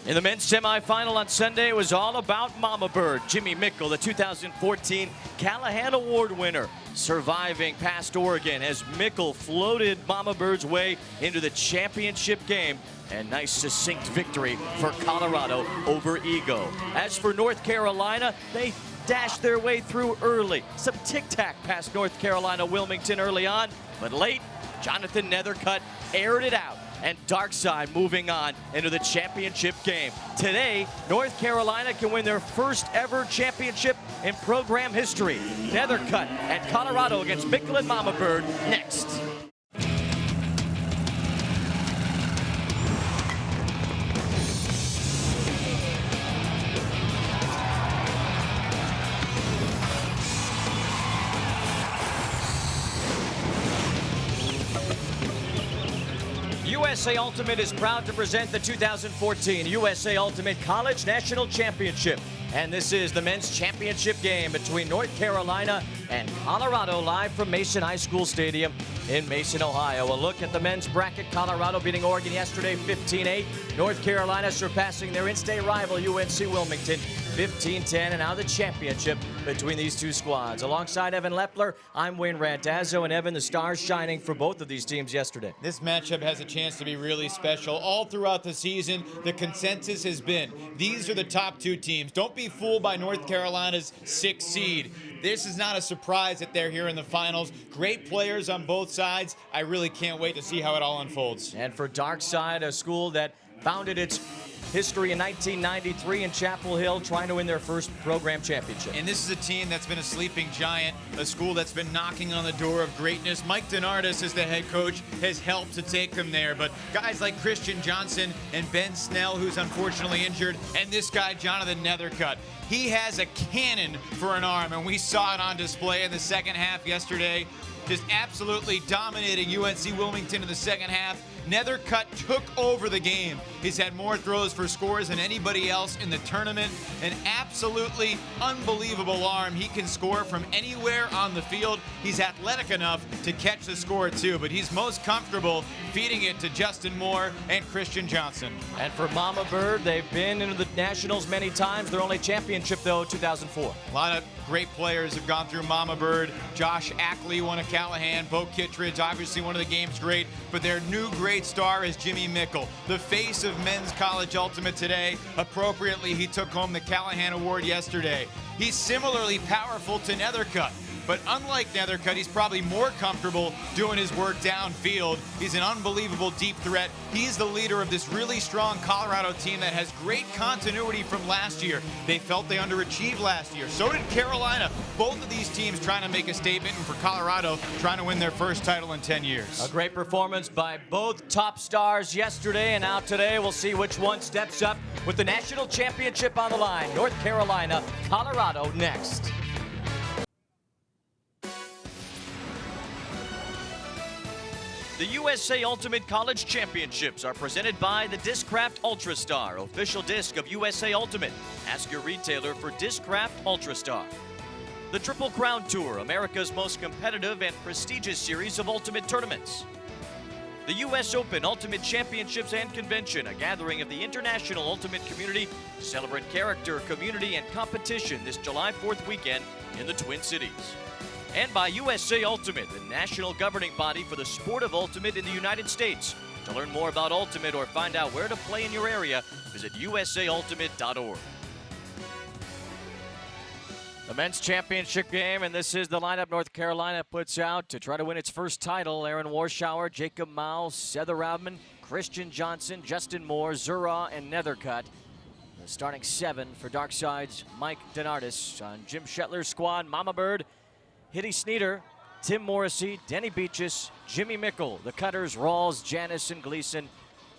In the men's semifinal on Sunday, it was all about Mamabird. Jimmy Mickle, the 2014 Callahan Award winner, surviving past Oregon as Mickle floated Mamabird's way into the championship game. And nice succinct victory for Colorado over Ego. As for North Carolina, they dashed their way through early. Some tic-tac past North Carolina Wilmington early on, but late, Jonathan Nethercutt aired it out. And Darkside moving on into the championship game. Today, North Carolina can win their first ever championship in program history. Nethercutt and Colorado against Mickle and Mamabird next. USA Ultimate is proud to present the 2014 USA Ultimate College National Championship. And this is the men's championship game between North Carolina and Colorado, live from Mason High School Stadium in Mason, Ohio. A look at the men's bracket. Colorado beating Oregon yesterday 15-8. North Carolina surpassing their in-state rival UNC Wilmington 15-10, and now the championship between these two squads. Alongside Evan Lepler, I'm Wayne Randazzo, and Evan, the stars shining for both of these teams yesterday. This matchup has a chance to be really special. All throughout the season, the consensus has been these are the top two teams. Don't be fooled by North Carolina's 6th seed. This is not a surprise that they're here in the finals. Great players on both sides. I really can't wait to see how it all unfolds. And for Darkside, a school that founded its history in 1993 in Chapel Hill, trying to win their first program championship. And this is a team that's been a sleeping giant, a school that's been knocking on the door of greatness. Mike Denardis, as the head coach, has helped to take them there. But guys like Christian Johnson and Ben Snell, who's unfortunately injured, and this guy, Jonathan Nethercutt. He has a cannon for an arm, and we saw it on display in the second half yesterday. Just absolutely dominating UNC Wilmington in the second half. Nethercutt took over the game. He's had more throws for scores than anybody else in the tournament. An absolutely unbelievable arm. He can score from anywhere on the field. He's athletic enough to catch the score too, but he's most comfortable feeding it to Justin Moore and Christian Johnson. And for Mamabird, they've been into the Nationals many times. Their only championship, though, 2004. A lot of great players have gone through Mamabird. Josh Ackley won a Callahan. Bo Kittredge, obviously one of the game's great, but their new great star is Jimmy Mickle, the face of men's college ultimate today. Appropriately, he took home the Callahan Award yesterday. He's similarly powerful to Nethercutt, but unlike Nethercutt, he's probably more comfortable doing his work downfield. He's an unbelievable deep threat. He's the leader of this really strong Colorado team that has great continuity from last year. They felt they underachieved last year. So did Carolina. Both of these teams trying to make a statement, and for Colorado, trying to win their first title in 10 years. A great performance by both top stars yesterday, and now today we'll see which one steps up with the national championship on the line. North Carolina, Colorado next. The USA Ultimate College Championships are presented by the Discraft Ultrastar, official disc of USA Ultimate. Ask your retailer for Discraft Ultrastar. The Triple Crown Tour, America's most competitive and prestigious series of ultimate tournaments. The US Open Ultimate Championships and Convention, a gathering of the international ultimate community to celebrate character, community, and competition this July 4th weekend in the Twin Cities. And by USA Ultimate, the national governing body for the sport of ultimate in the United States. To learn more about Ultimate or find out where to play in your area, visit usaultimate.org. The men's championship game, and this is the lineup North Carolina puts out to try to win its first title. Aaron Warschauer, Jacob Mao, Sether Raubman, Christian Johnson, Justin Moore, Zura, and Nethercutt. The starting 7 for Darkside's Mike Denardis. On Jim Shetler's squad, Mamabird, Hitty Sneeder, Tim Morrissey, Denny Beaches, Jimmy Mickle, the cutters, Rawls, Janis, and Gleason,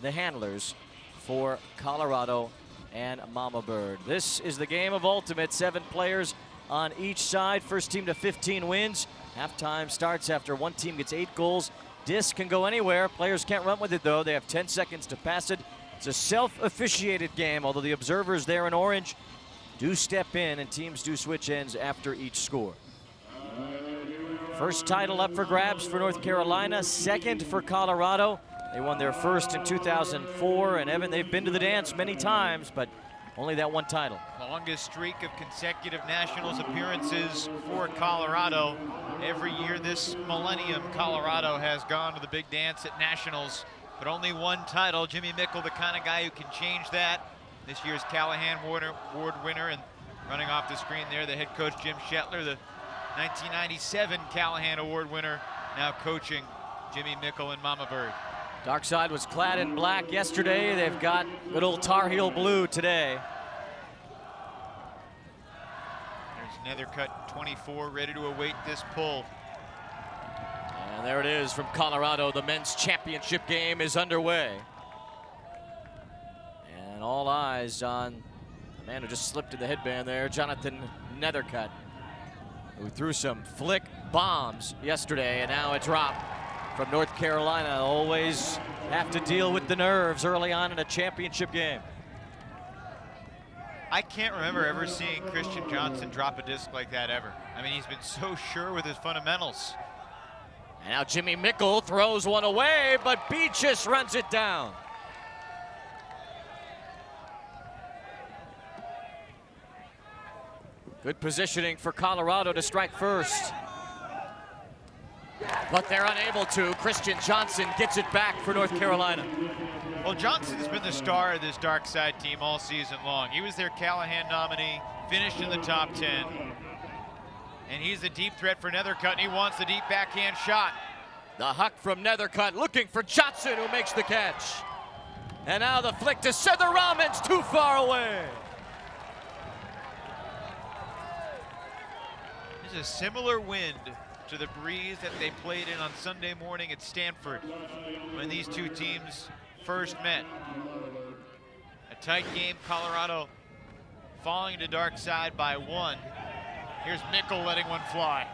the handlers for Colorado and Mamabird. This is the game of ultimate. 7 players on each side. First team to 15 wins. Halftime starts after one team gets 8 goals. Disc can go anywhere. Players can't run with it, though. They have 10 seconds to pass it. It's a self-officiated game, although the observers there in orange do step in, and teams do switch ends after each score. First title up for grabs for North Carolina, second for Colorado. They won their first in 2004, and Evan, they've been to the dance many times, but only that one title. Longest streak of consecutive Nationals appearances for Colorado. Every year this millennium, Colorado has gone to the big dance at Nationals, but only one title. Jimmy Mickle, the kind of guy who can change that. This year's Callahan Award winner, and running off the screen there, the head coach Jim Shetler, the 1997 Callahan Award winner, now coaching Jimmy Mickle and Mamabird. Darkside was clad in black yesterday. They've got good old Tar Heel blue today. There's Nethercutt 24 ready to await this pull. And there it is from Colorado. The men's championship game is underway. And all eyes on the man who just slipped in the headband there, Jonathan Nethercutt, who threw some flick bombs yesterday, and now a drop from North Carolina. Always have to deal with the nerves early on in a championship game. I can't remember ever seeing Christian Johnson drop a disc like that ever. I mean, he's been so sure with his fundamentals. And now Jimmy Mickle throws one away, but Beaches runs it down. Good positioning for Colorado to strike first. But they're unable to. Christian Johnson gets it back for North Carolina. Well, Johnson's been the star of this Darkside team all season long. He was their Callahan nominee, finished in the top 10. And he's a deep threat for Nethercutt, and he wants the deep backhand shot. The huck from Nethercutt looking for Johnson, who makes the catch. And now the flick to Setharaman's too far away. There's a similar wind to the breeze that they played in on Sunday morning at Stanford when these two teams first met. A tight game, Colorado falling to Darkside by 1. Here's Mickle letting one fly.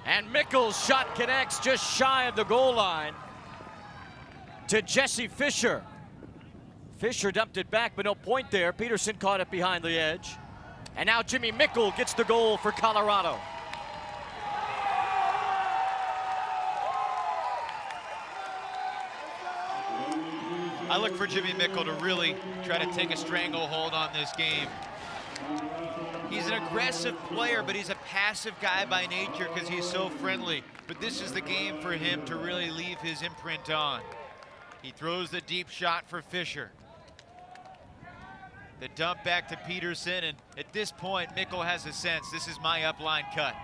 And Mickle's shot connects just shy of the goal line to Jesse Fisher. Fisher dumped it back, but no point there. Peterson caught it behind the edge. And now Jimmy Mickle gets the goal for Colorado. I look for Jimmy Mickle to really try to take a stranglehold on this game. He's an aggressive player, but he's a passive guy by nature because he's so friendly. But this is the game for him to really leave his imprint on. He throws the deep shot for Fisher. The dump back to Peterson, and at this point, Mickle has a sense, this is my upline cut.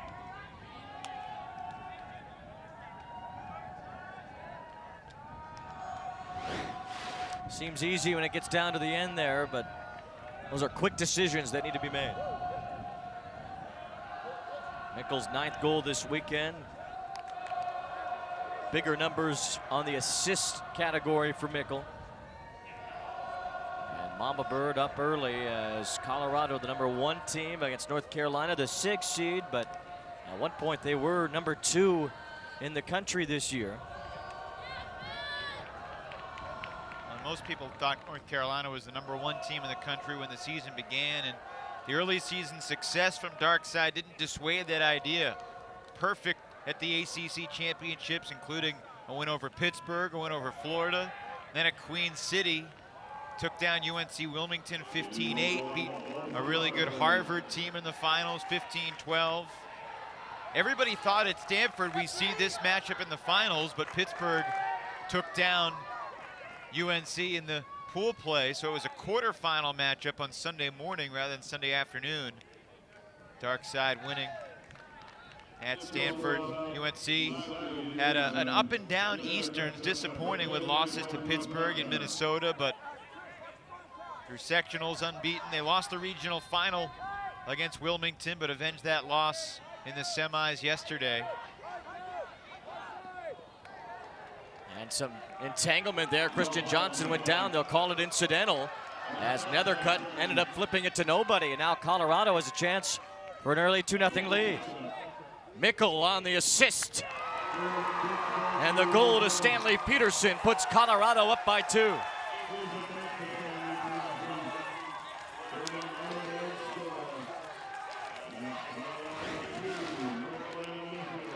Seems easy when it gets down to the end there, but those are quick decisions that need to be made. Mickle's 9th goal this weekend. Bigger numbers on the assist category for Mickle. And Mamabird up early as Colorado, the #1 team against North Carolina, the 6th seed, but at one point they were #2 in the country this year. Most people thought North Carolina was the #1 team in the country when the season began, and the early season success from Darkside didn't dissuade that idea. Perfect at the ACC championships, including a win over Pittsburgh, a win over Florida, then at Queen City, took down UNC Wilmington 15-8, beat a really good Harvard team in the finals 15-12. Everybody thought at Stanford we see this matchup in the finals, but Pittsburgh took down UNC in the pool play, so it was a quarterfinal matchup on Sunday morning rather than Sunday afternoon. Darkside winning at Stanford. UNC had an up and down Easterns, disappointing with losses to Pittsburgh and Minnesota, but through sectionals unbeaten. They lost the regional final against Wilmington, but avenged that loss in the semis yesterday. And some entanglement there. Christian Johnson went down. They'll call it incidental as Nethercutt ended up flipping it to nobody. And now Colorado has a chance for an early 2-0 lead. Mickle on the assist. And the goal to Stanley Peterson puts Colorado up by 2.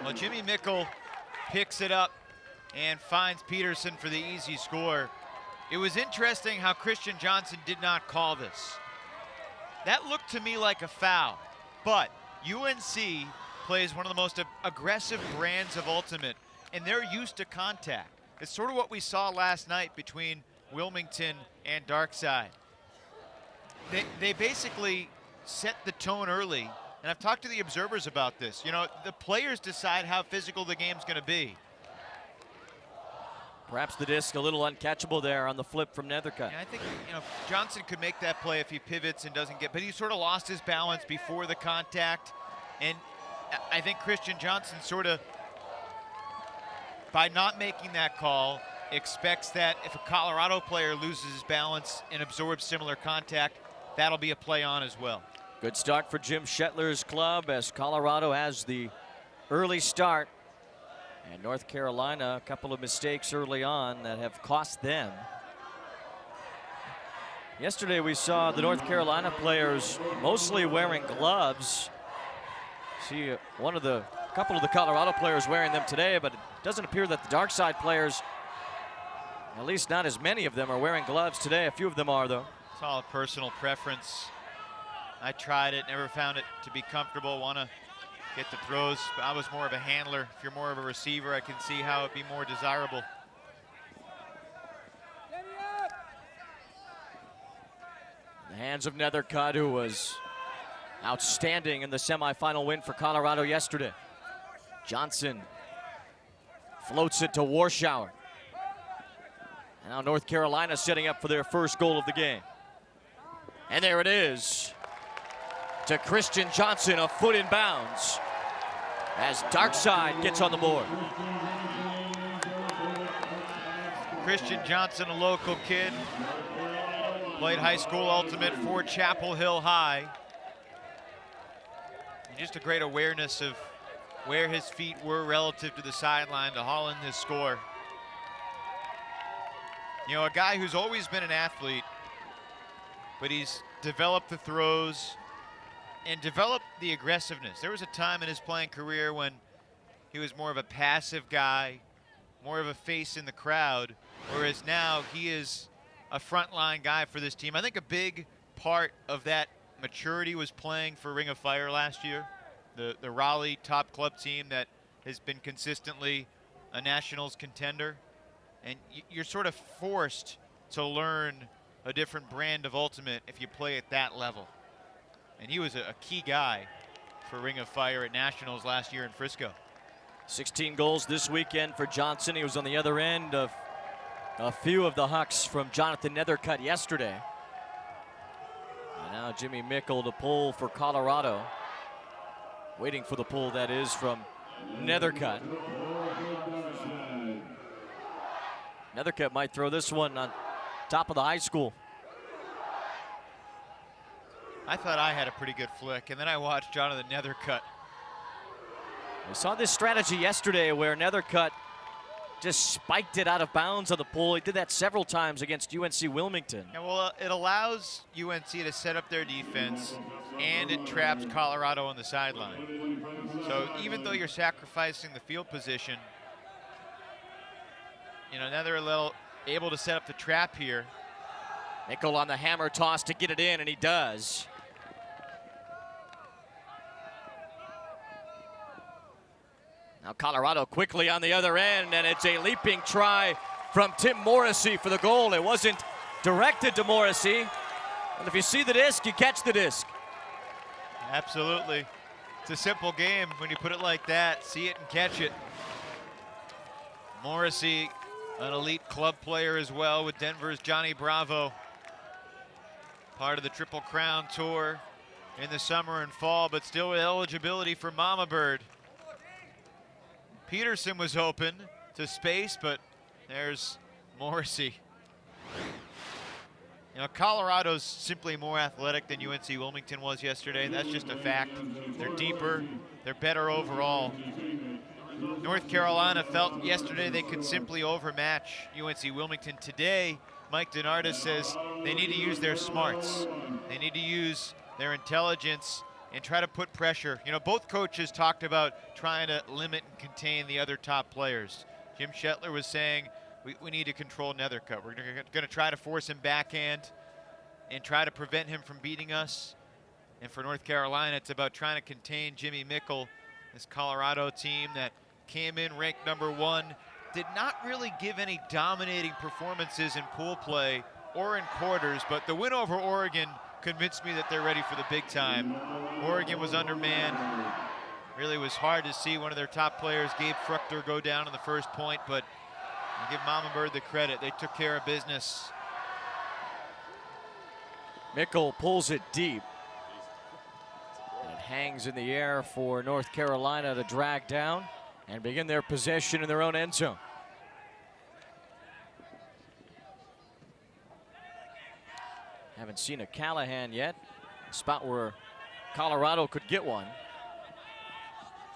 Well, Jimmy Mickle picks it up and finds Peterson for the easy score. It was interesting how Christian Johnson did not call this. That looked to me like a foul, but UNC plays one of the most aggressive brands of Ultimate, and they're used to contact. It's sort of what we saw last night between Wilmington and Darkside. They basically set the tone early, and I've talked to the observers about this. You know, the players decide how physical the game's going to be. Perhaps the disc a little uncatchable there on the flip from Nethercutt. Yeah, I think, you know, Johnson could make that play if he pivots and doesn't get, but he sort of lost his balance before the contact. And I think Christian Johnson sort of, by not making that call, expects that if a Colorado player loses his balance and absorbs similar contact, that'll be a play on as well. Good start for Jim Shetler's club as Colorado has the early start. And North Carolina, a couple of mistakes early on that have cost them. Yesterday we saw the North Carolina players mostly wearing gloves. See a couple of the Colorado players wearing them today, but it doesn't appear that the Darkside players, at least not as many of them, are wearing gloves today. A few of them are, though. It's all a personal preference. I tried it, never found it to be comfortable. Want to get the throws. I was more of a handler. If you're more of a receiver, I can see how it'd be more desirable. The hands of Nethercutt, who was outstanding in the semifinal win for Colorado yesterday. Johnson floats it to Warschauer. Now North Carolina setting up for their first goal of the game. And there it is, to Christian Johnson, a foot in bounds, as Darkside gets on the board. Christian Johnson, a local kid, played high school Ultimate for Chapel Hill High. And just a great awareness of where his feet were relative to the sideline to haul in this score. You know, a guy who's always been an athlete, but he's developed the throws and developed the aggressiveness. There was a time in his playing career when he was more of a passive guy, more of a face in the crowd, whereas now he is a frontline guy for this team. I think a big part of that maturity was playing for Ring of Fire last year, the Raleigh top club team that has been consistently a Nationals contender. And you're sort of forced to learn a different brand of Ultimate if you play at that level. And he was a key guy for Ring of Fire at Nationals last year in Frisco. 16 goals this weekend for Johnson. He was on the other end of a few of the hucks from Jonathan Nethercutt yesterday. And now Jimmy Mickle to pull for Colorado. Waiting for the pull, that is, from Nethercutt. Nethercutt might throw this one on top of the high school. I thought I had a pretty good flick, and then I watched Jonathan Nethercutt. We saw this strategy yesterday where Nethercutt just spiked it out of bounds on the pull. He did that several times against UNC Wilmington. Yeah, well, it allows UNC to set up their defense, and it traps Colorado on the sideline. So even though you're sacrificing the field position, you know, now they're a little able to set up the trap here. Mickle on the hammer toss to get it in, and he does. Now Colorado quickly on the other end, and it's a leaping try from Tim Morrissey for the goal. It wasn't directed to Morrissey, but if you see the disc, you catch the disc. Absolutely. It's a simple game when you put it like that. See it and catch it. Morrissey, an elite club player as well with Denver's Johnny Bravo. Part of the Triple Crown Tour in the summer and fall, but still with eligibility for Mamabird. Peterson was open to space, but there's Morrissey. You know, Colorado's simply more athletic than UNC Wilmington was yesterday. That's just a fact. They're deeper, they're better overall. North Carolina felt yesterday they could simply overmatch UNC Wilmington. Today, Mike DeNardis says they need to use their smarts. They need to use their intelligence and try to put pressure. You know, both coaches talked about trying to limit and contain the other top players. Jim Shetler was saying we need to control Nethercutt. We're going to try to force him backhand and try to prevent him from beating us. And for North Carolina, it's about trying to contain Jimmy Mickle, this Colorado team that came in ranked #1, did not really give any dominating performances in pool play or in quarters, but the win over Oregon convinced me that they're ready for the big time. Oregon was undermanned. Really was hard to see one of their top players, Gabe Fruchter, go down in the first point, but I give Mamabird the credit. They took care of business. Mickle pulls it deep. It hangs in the air for North Carolina to drag down and begin their possession in their own end zone. Haven't seen a Callahan yet. A spot where Colorado could get one.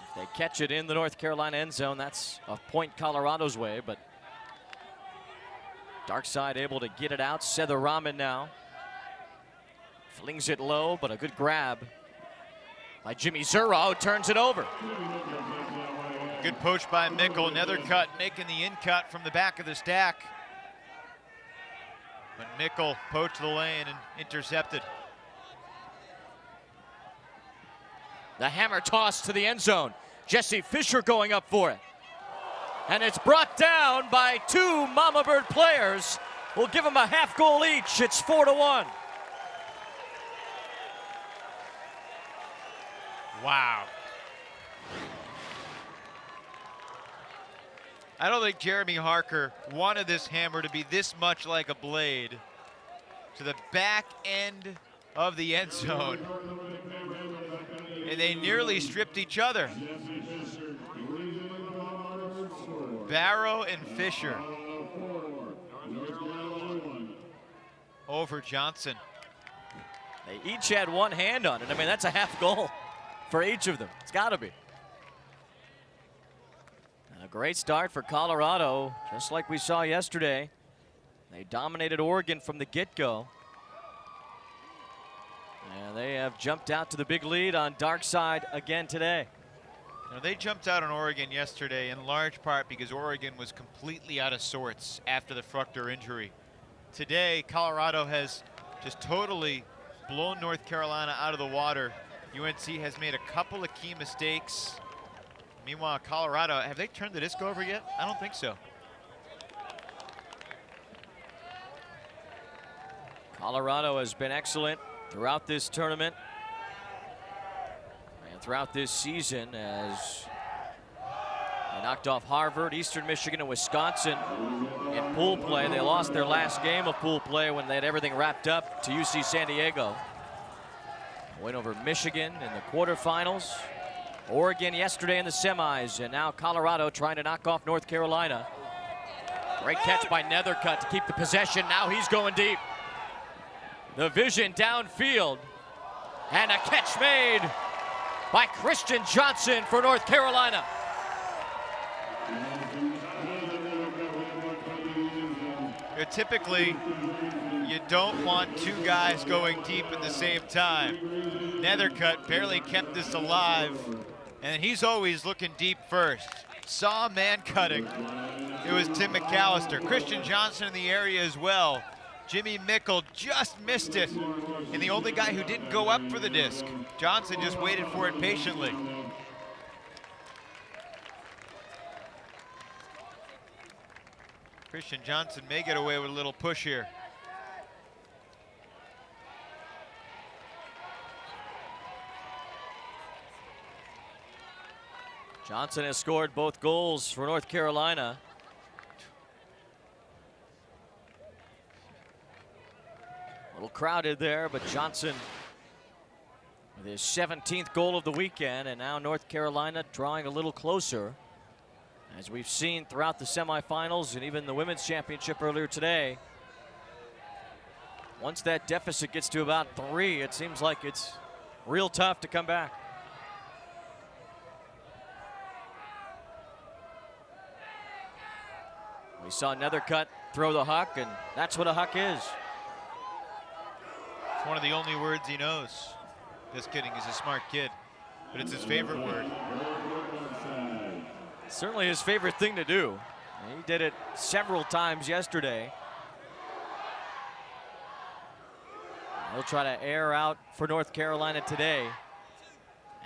If they catch it in the North Carolina end zone, that's a point Colorado's way, but Darkside able to get it out. Setharaman now. Flings it low, but a good grab by Jimmy Zura, who turns it over. Good poach by Mickle. Nethercutt making the in-cut from the back of the stack. But Mickle poached the lane and intercepted. The hammer toss to the end zone. Jesse Fisher going up for it. And it's brought down by 2 Mamabird players. We'll give them a half goal each. It's 4-1. Wow. I don't think Jeremy Harker wanted this hammer to be this much like a blade to the back end of the end zone. And they nearly stripped each other. Barrow and Fisher over Johnson. They each had one hand on it. I mean, that's a half goal for each of them. It's got to be. And a great start for Colorado, just like we saw yesterday. They dominated Oregon from the get-go. And they have jumped out to the big lead on Darkside again today. Now, they jumped out on Oregon yesterday in large part because Oregon was completely out of sorts after the Fruchter injury. Today, Colorado has just totally blown North Carolina out of the water. UNC has made a couple of key mistakes. Meanwhile, Colorado, have they turned the disc over yet? I don't think so. Colorado has been excellent throughout this tournament and throughout this season as they knocked off Harvard, Eastern Michigan, and Wisconsin in pool play. They lost their last game of pool play when they had everything wrapped up to UC San Diego. Win over Michigan in the quarterfinals. Oregon yesterday in the semis, and now Colorado trying to knock off North Carolina. Great catch by Nethercutt to keep the possession. Now he's going deep. The vision downfield, and a catch made by Christian Johnson for North Carolina. Typically, you don't want 2 guys going deep at the same time. Nethercutt barely kept this alive, and he's always looking deep first. Saw a man cutting. It was Tim McAllister. Christian Johnson in the area as well. Jimmy Mickle just missed it, and the only guy who didn't go up for the disc. Johnson just waited for it patiently. Christian Johnson may get away with a little push here. Johnson has scored both goals for North Carolina. A little crowded there, but Johnson with his 17th goal of the weekend, and now North Carolina drawing a little closer. As we've seen throughout the semifinals and even the women's championship earlier today, once that deficit gets to about 3, it seems like it's real tough to come back. We saw Nethercutt throw the huck, and that's what a huck is. It's one of the only words he knows. Just kidding, he's a smart kid, but it's his favorite word. Certainly his favorite thing to do. He did it several times yesterday. He'll try to air out for North Carolina today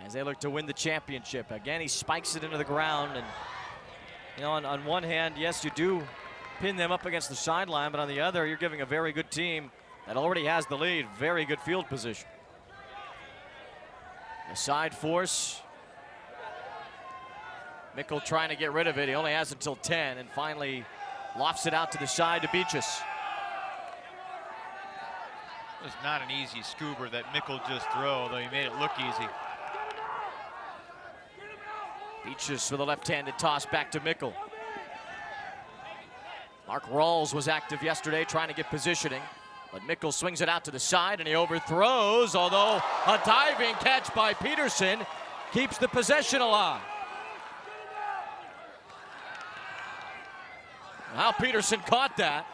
as they look to win the championship. Again, he spikes it into the ground. And, you know, on one hand, yes, you do pin them up against the sideline, but on the other, you're giving a very good team that already has the lead very good field position. The side force. Mickle trying to get rid of it. He only has until 10 and finally lofts it out to the side to Beaches. It was not an easy scooper that Mickle just threw, though he made it look easy. Beaches for the left-handed toss back to Mickle. Mark Rawls was active yesterday trying to get positioning, but Mickle swings it out to the side and he overthrows, although a diving catch by Peterson keeps the possession alive. Now Peterson caught that.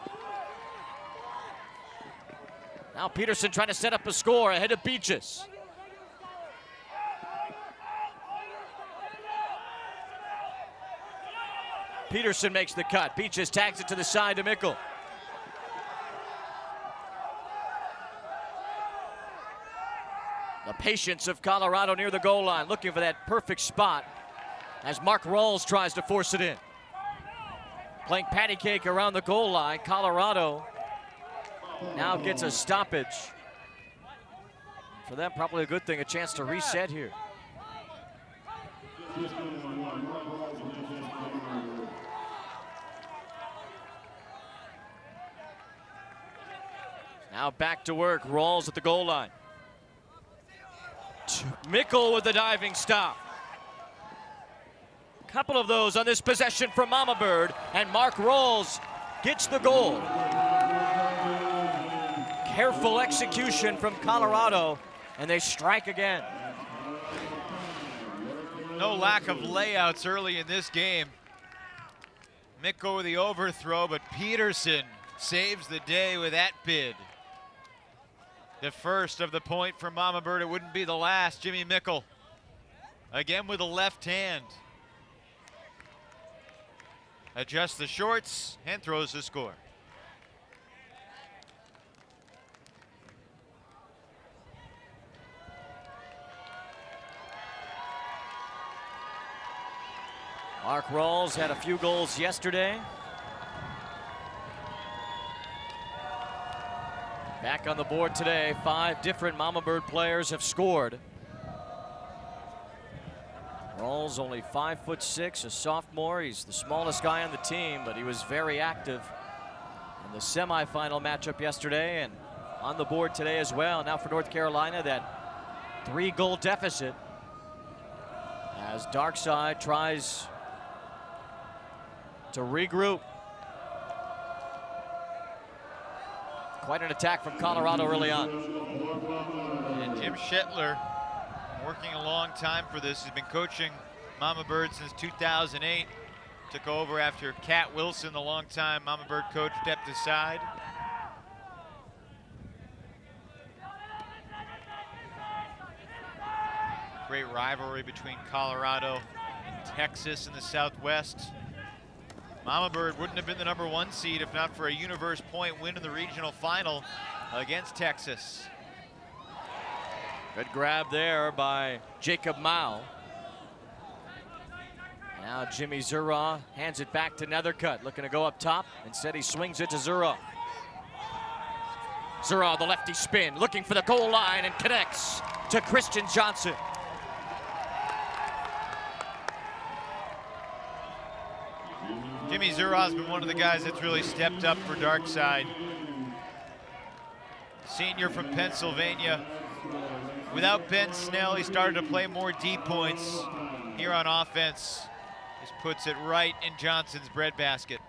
Now Peterson trying to set up a score ahead of Beaches. Peterson makes the cut. Beaches tags it to the side to Mickle. The patience of Colorado near the goal line, looking for that perfect spot as Mark Rawls tries to force it in. Playing patty cake around the goal line, Colorado now gets a stoppage. For them, probably a good thing, a chance to reset here. Now back to work, Rawls at the goal line. Mickle with the diving stop. Couple of those on this possession from Mamabird, and Mark Rawls gets the goal. Careful execution from Colorado, and they strike again. No lack of layouts early in this game. Mickle with the overthrow, but Peterson saves the day with that bid. The first of the point from Mamabird. It wouldn't be the last. Jimmy Mickle again with a left hand. Adjusts the shorts and throws the score. Mark Rawls had a few goals yesterday. Back on the board today, 5 different Mamabird players have scored. Rawls only 5'6", a sophomore. He's the smallest guy on the team, but he was very active in the semifinal matchup yesterday and on the board today as well. Now for North Carolina, that 3-goal deficit as Darkside tries to regroup. Quite an attack from Colorado early on. And Jim Shetler, working a long time for this. He's been coaching Mamabird since 2008. Took over after Cat Wilson, the longtime Mamabird coach, stepped aside. Great rivalry between Colorado and Texas in the Southwest. Mamabird wouldn't have been the #1 seed if not for a universe point win in the regional final against Texas. Good grab there by Jacob Mao. Now Jimmy Zura hands it back to Nethercutt, looking to go up top. Instead he swings it to Zura. Zura, the lefty spin, looking for the goal line and connects to Christian Johnson. Jimmy Zura's been one of the guys that's really stepped up for Darkside. Senior from Pennsylvania. Without Ben Snell, he started to play more D points here on offense. Just puts it right in Johnson's breadbasket.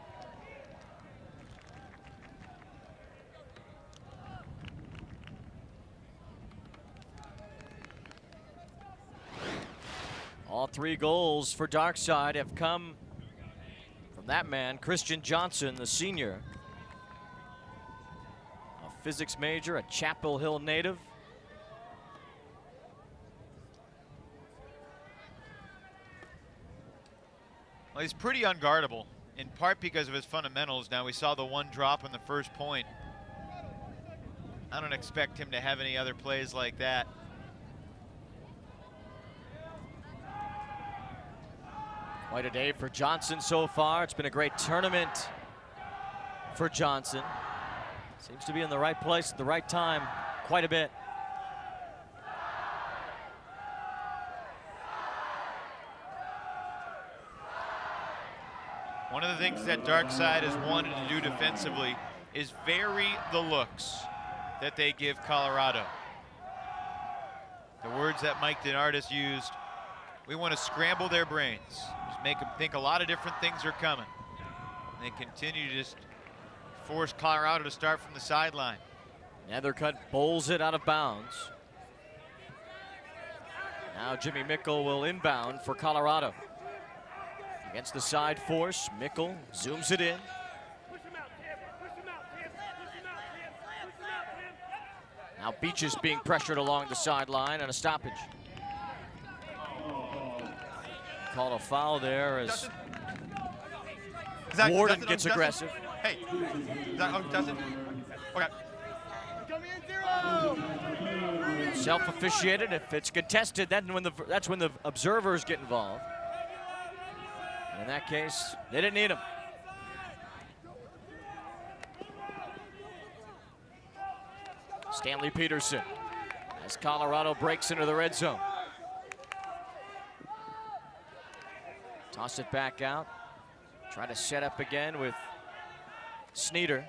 All 3 goals for Darkside have come from that man, Christian Johnson, the senior. A physics major, a Chapel Hill native. Well, he's pretty unguardable. in part because of his fundamentals. Now, we saw the one drop on the first point. I don't expect him to have any other plays like that. Quite a day for Johnson so far. It's been a great tournament for Johnson. Seems to be in the right place at the right time quite a bit. One of the things that Darkside has wanted to do defensively is vary the looks that they give Colorado. The words that Mike DeNardis used, we want to scramble their brains. Just make them think a lot of different things are coming. And they continue to just force Colorado to start from the sideline. Nethercutt bowls it out of bounds. Now Jimmy Mickle will inbound for Colorado. Against the side force, Mickle zooms it in. Now Beaches being pressured along the sideline and a stoppage. Called a foul there as Warden gets aggressive. Hey, Dustin. Okay. Self-officiated. If it's contested, that's when the observers get involved. And in that case, they didn't need him. Stanley Peterson as Colorado breaks into the red zone. Toss it back out. Try to set up again with Sneeder.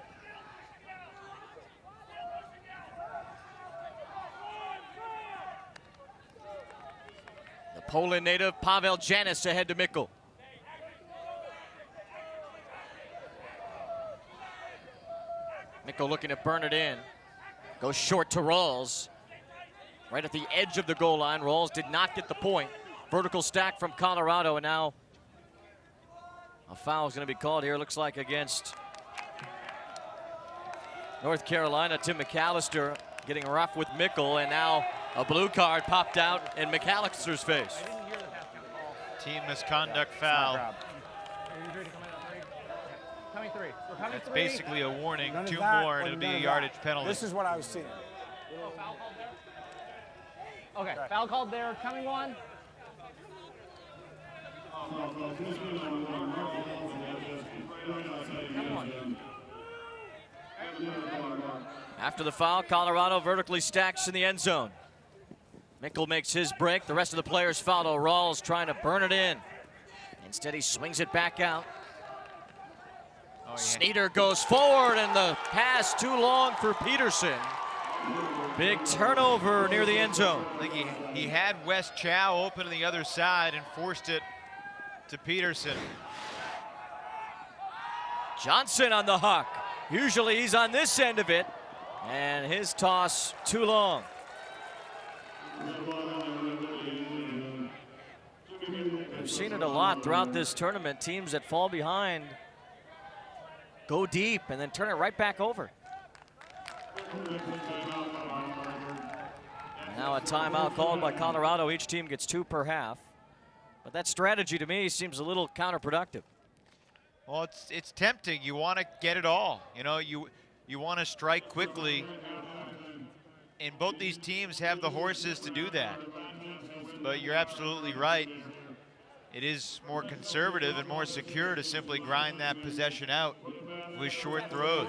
The Poland native Pavel Janis ahead to Mickle. Mickle looking to burn it in. Goes short to Rawls. Right at the edge of the goal line. Rawls did not get the point. Vertical stack from Colorado, and now a foul is going to be called here. Looks like against North Carolina. Tim McAllister getting rough with Mickle, and now a blue card popped out in McAllister's face. Team misconduct foul. That's basically a warning. 2 more, and it'll be a yardage penalty. This is what I was seeing. Okay, foul called there. Coming one. After the foul, Colorado vertically stacks in the end zone. Mickle makes his break. The rest of the players follow. Rawls trying to burn it in. Instead, he swings it back out. Oh, yeah. Sneeder goes forward, and the pass too long for Peterson. Big turnover near the end zone. I think he had Wes Chow open to the other side and forced it to Peterson. Johnson on the huck. Usually he's on this end of it, and his toss too long. We've seen it a lot throughout this tournament. Teams that fall behind go deep and then turn it right back over. Now a timeout called by Colorado. Each team gets 2 per half. But that strategy to me seems a little counterproductive. Well, it's tempting. You want to get it all. You know, you want to strike quickly. And both these teams have the horses to do that. But you're absolutely right. It is more conservative and more secure to simply grind that possession out with short throws.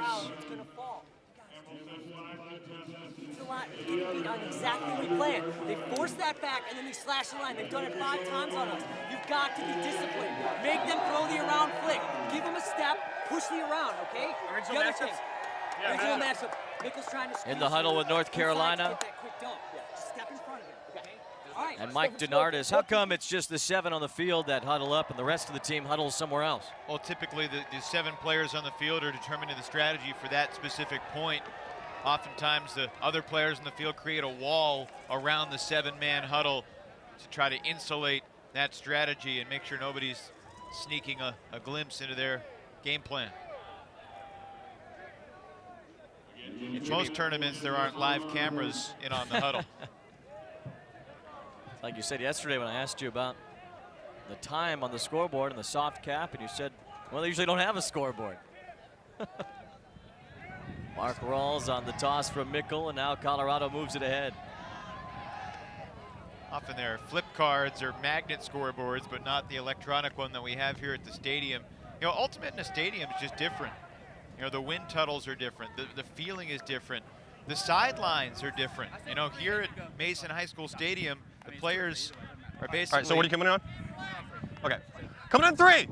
On exactly what we planned. They force that back and then they slash the line. They've done it 5 times on us. You've got to be disciplined. Make them throw the around flick. Give them a step, push the around, okay? The other thing. Original matchup. Mickle's trying to in the huddle with North Carolina. Just step in front of him. Okay? All right. And Mike DeNardis. How come it's just the 7 on the field that huddle up and the rest of the team huddles somewhere else? Well, typically the 7 players on the field are determining the strategy for that specific point. Oftentimes the other players in the field create a wall around the 7-man huddle to try to insulate that strategy and make sure nobody's sneaking a glimpse into their game plan. In most tournaments, there aren't live cameras in on the huddle. Like you said yesterday when I asked you about the time on the scoreboard and the soft cap, and you said Well, they usually don't have a scoreboard. Mark Rawls on the toss from Mickle, and now Colorado moves it ahead. Often there are flip cards or magnet scoreboards, but not the electronic one that we have here at the stadium. You know, ultimate in a stadium is just different. You know, the wind tunnels are different. The feeling is different. The sidelines are different. You know, here at Mason High School Stadium, the players are basically... All right, so what are you coming on? Okay. Coming in 3.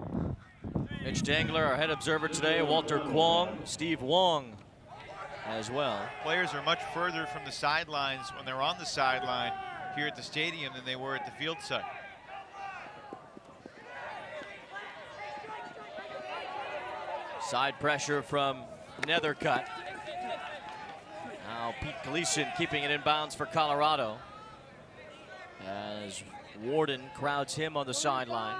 Mitch Dangler, our head observer today, Walter Kwong, Steve Wong as well. Players are much further from the sidelines when they're on the sideline here at the stadium than they were at the field side. Side pressure from Nethercutt. Now Pete Gleason keeping it in bounds for Colorado as Warden crowds him on the sideline.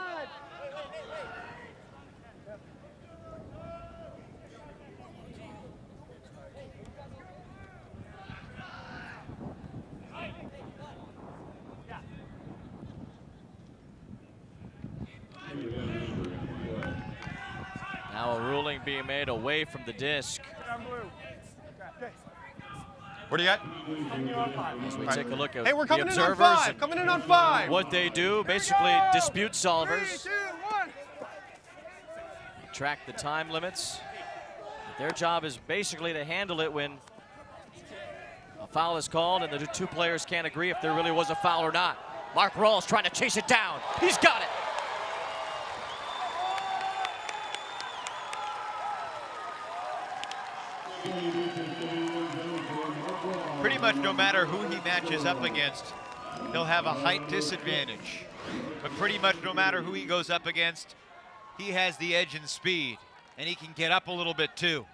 Now a ruling being made away from the disc. What do you got? As we take a look at Hey, we're coming the in on observers 5. and Coming in on 5. what they do, basically dispute solvers. 3, 2, 1. Track the time limits. Their job is basically to handle it when a foul is called and the two players can't agree if there really was a foul or not. Mark Rawls trying to chase it down. He's got it. Pretty much no matter who he matches up against, he'll have a height disadvantage. But pretty much no matter who he goes up against, he has the edge in speed, and he can get up a little bit too.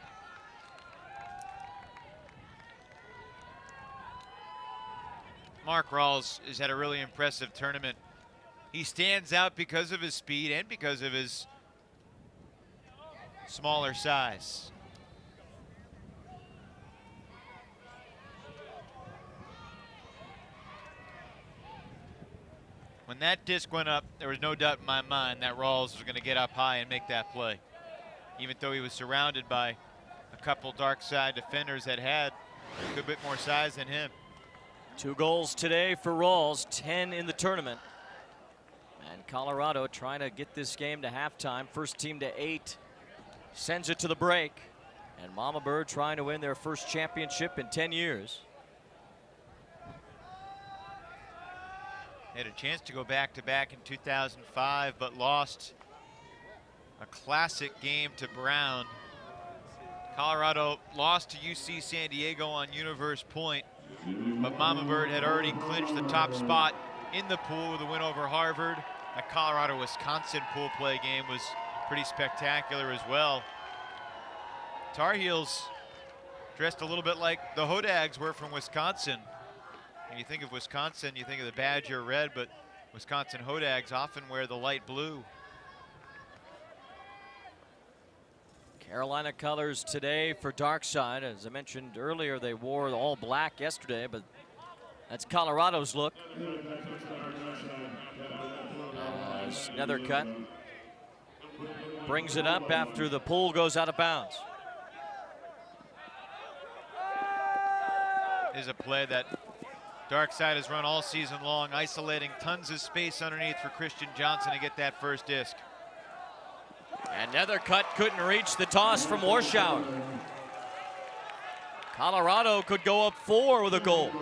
Mark Rawls has had a really impressive tournament. He stands out because of his speed and because of his smaller size. When that disc went up, there was no doubt in my mind that Rawls was going to get up high and make that play, even though he was surrounded by a couple Darkside defenders that had a good bit more size than him. 2 goals today for Rawls, 10 in the tournament. And Colorado trying to get this game to halftime. First team to 8 sends it to the break. And Mamabird trying to win their first championship in 10 years. They had a chance to go back-to-back in 2005, but lost a classic game to Brown. Colorado lost to UC San Diego on Universe Point, but Mamabird had already clinched the top spot in the pool with a win over Harvard. That Colorado-Wisconsin pool play game was pretty spectacular as well. Tar Heels dressed a little bit like the Hodags were from Wisconsin. When you think of Wisconsin, you think of the Badger red, but Wisconsin Hodags often wear the light blue. Carolina colors today for Darkside. As I mentioned earlier, they wore all black yesterday, but that's Colorado's look. As Nethercutt brings it up after the pool goes out of bounds. Is a play that Darkside has run all season long, isolating tons of space underneath for Christian Johnson to get that first disc. And Nethercutt couldn't reach the toss from Warschauer. Colorado could go up 4 with a goal.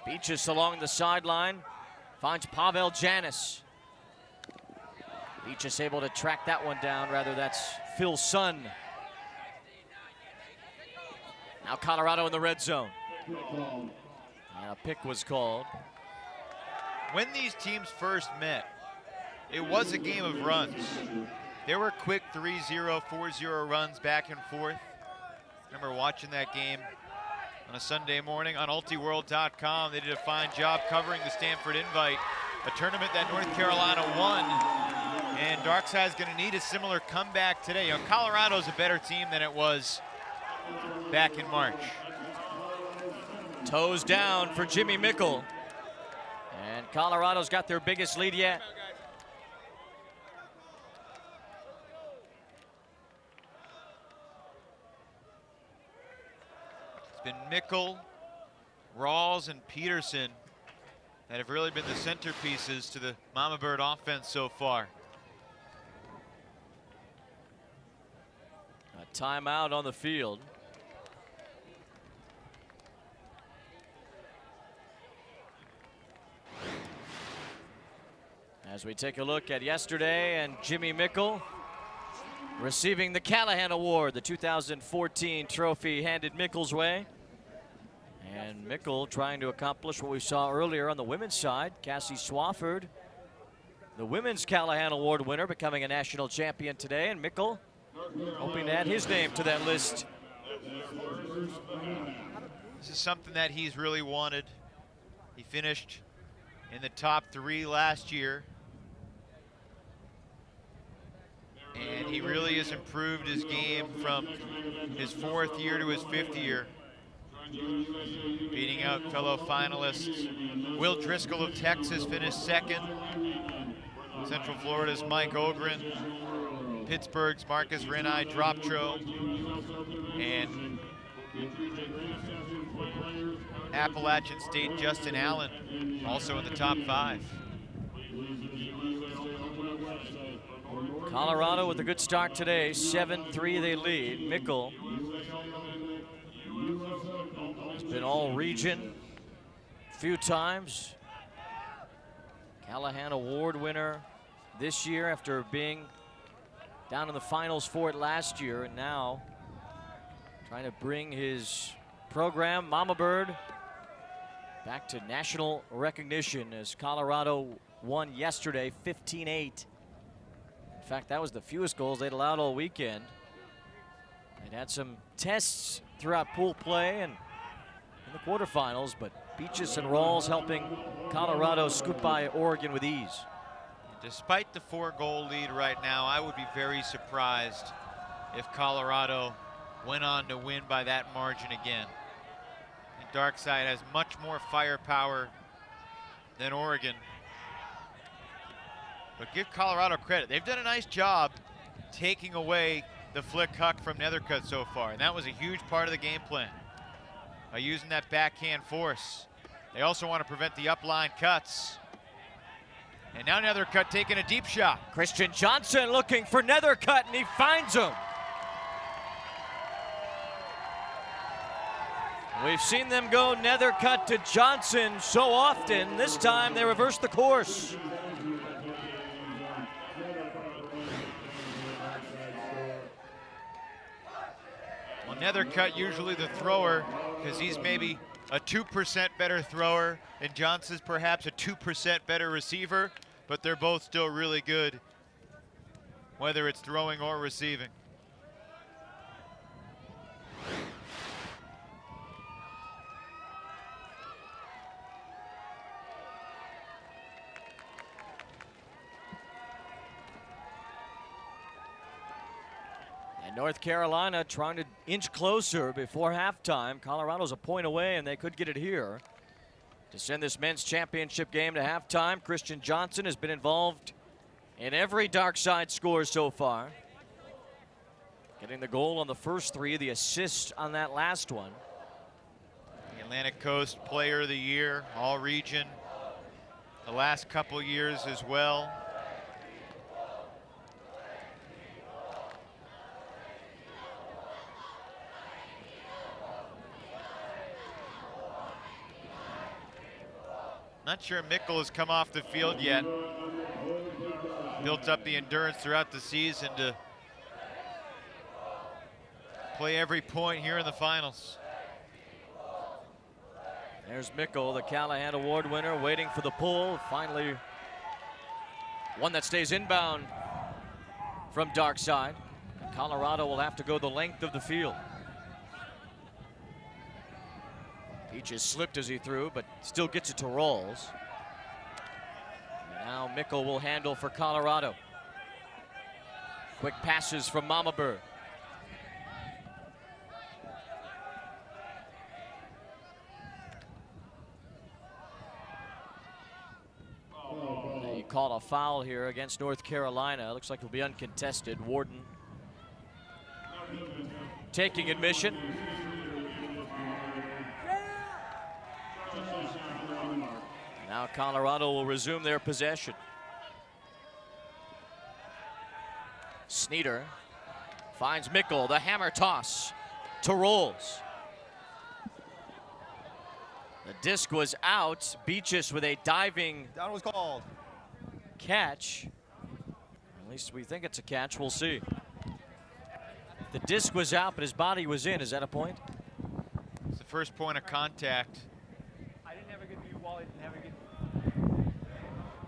Beaches along the sideline. Finds Pavel Janis. Beaches able to track that one down. Rather, that's Phil Sun. Now Colorado in the red zone. And a pick was called. When these teams first met, it was a game of runs. There were quick 3-0, 4-0 runs back and forth. I remember watching that game on a Sunday morning on ultiworld.com. They did a fine job covering the Stanford Invite, a tournament that North Carolina won And Darkside's going to need a similar comeback today. You know, Colorado's a better team than it was back in March. Toes down for Jimmy Mickle. And Colorado's got their biggest lead yet. It's been Mickle, Rawls, and Peterson that have really been the centerpieces to the Mamabird offense so far. A timeout on the field. As we take a look at yesterday, and Jimmy Mickle receiving the Callahan Award, the 2014 trophy handed Mickle's way. And Mickle trying to accomplish what we saw earlier on the women's side. Cassie Swafford, the Women's Callahan Award winner, becoming a national champion today. And Mickle hoping to add his name to that list. This is something that he's really wanted. He finished in the top 3 last year. And he really has improved his game from his 4th year to his 5th year, beating out fellow finalists. Will Driscoll of Texas finished 2nd. Central Florida's Mike Ogren. Pittsburgh's Marcus Renai Droptro. And Appalachian State Justin Allen also in the top 5. Colorado with a good start today, 7-3 they lead. Mickle has been all region a few times. Callahan Award winner this year after being down in the finals for it last year, and now trying to bring his program, Mamabird, back to national recognition as Colorado won yesterday 15-8. In fact, that was the fewest goals they'd allowed all weekend. They'd had some tests throughout pool play and in the quarterfinals, but Beaches and Rawls helping Colorado scoot by Oregon with ease. Despite the 4-goal lead right now, I would be very surprised if Colorado went on to win by that margin again. And Darkside has much more firepower than Oregon. But give Colorado credit. They've done a nice job taking away the flick huck from Nethercutt so far, and that was a huge part of the game plan by using that backhand force. They also want to prevent the upline cuts. And now Nethercutt taking a deep shot. Christian Johnson looking for Nethercutt, and he finds him. We've seen them go Nethercutt to Johnson so often. This time they reversed the course. Well, Nethercutt usually the thrower, because he's maybe a 2% better thrower, and Johnson's perhaps a 2% better receiver, but they're both still really good, whether it's throwing or receiving. North Carolina trying to inch closer before halftime. Colorado's a point away, and they could get it here to send this men's championship game to halftime. Christian Johnson has been involved in every Darkside score so far. Getting the goal on the first 3, the assist on that last one. The Atlantic Coast Player of the Year, all region, the last couple years as well. Not sure Mickle has come off the field yet. Built up the endurance throughout the season to play every point here in the finals. There's Mickle, the Callahan Award winner, waiting for the pull. Finally, one that stays inbound from Darkside. Colorado will have to go the length of the field. Peaches slipped as he threw, but still gets it to Rawls. And now Mickle will handle for Colorado. Quick passes from Mamabird. He called a foul here against North Carolina. Looks like it'll be uncontested. Warden taking admission. Now Colorado will resume their possession. Sneeder finds Mickle, the hammer toss to Rolls. The disc was out. Beaches with a diving Down was called. catch. At least we think it's a catch. We'll see. The disc was out, but his body was in. Is that a point? It's the first point of contact. I didn't have a good view. Wally didn't have a good.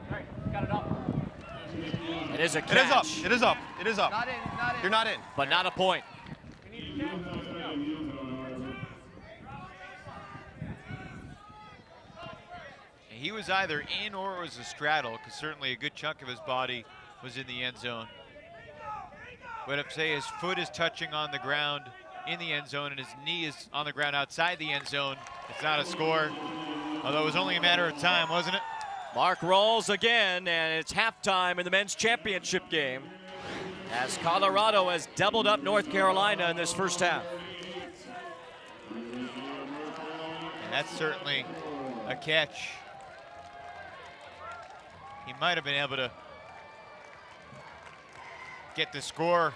All right, got it up. It is a It catch. is up. It is up. It is up. Not in, not in. You're not in. But not a point. We need to check. He was either in or it was a straddle, because certainly a good chunk of his body was in the end zone. But if, say, his foot is touching on the ground in the end zone and his knee is on the ground outside the end zone, it's not a score. Although it was only a matter of time, wasn't it? Mark Rolls again, and it's halftime in the men's championship game as Colorado has doubled up North Carolina in this first half. And that's certainly a catch. He might have been able to get the score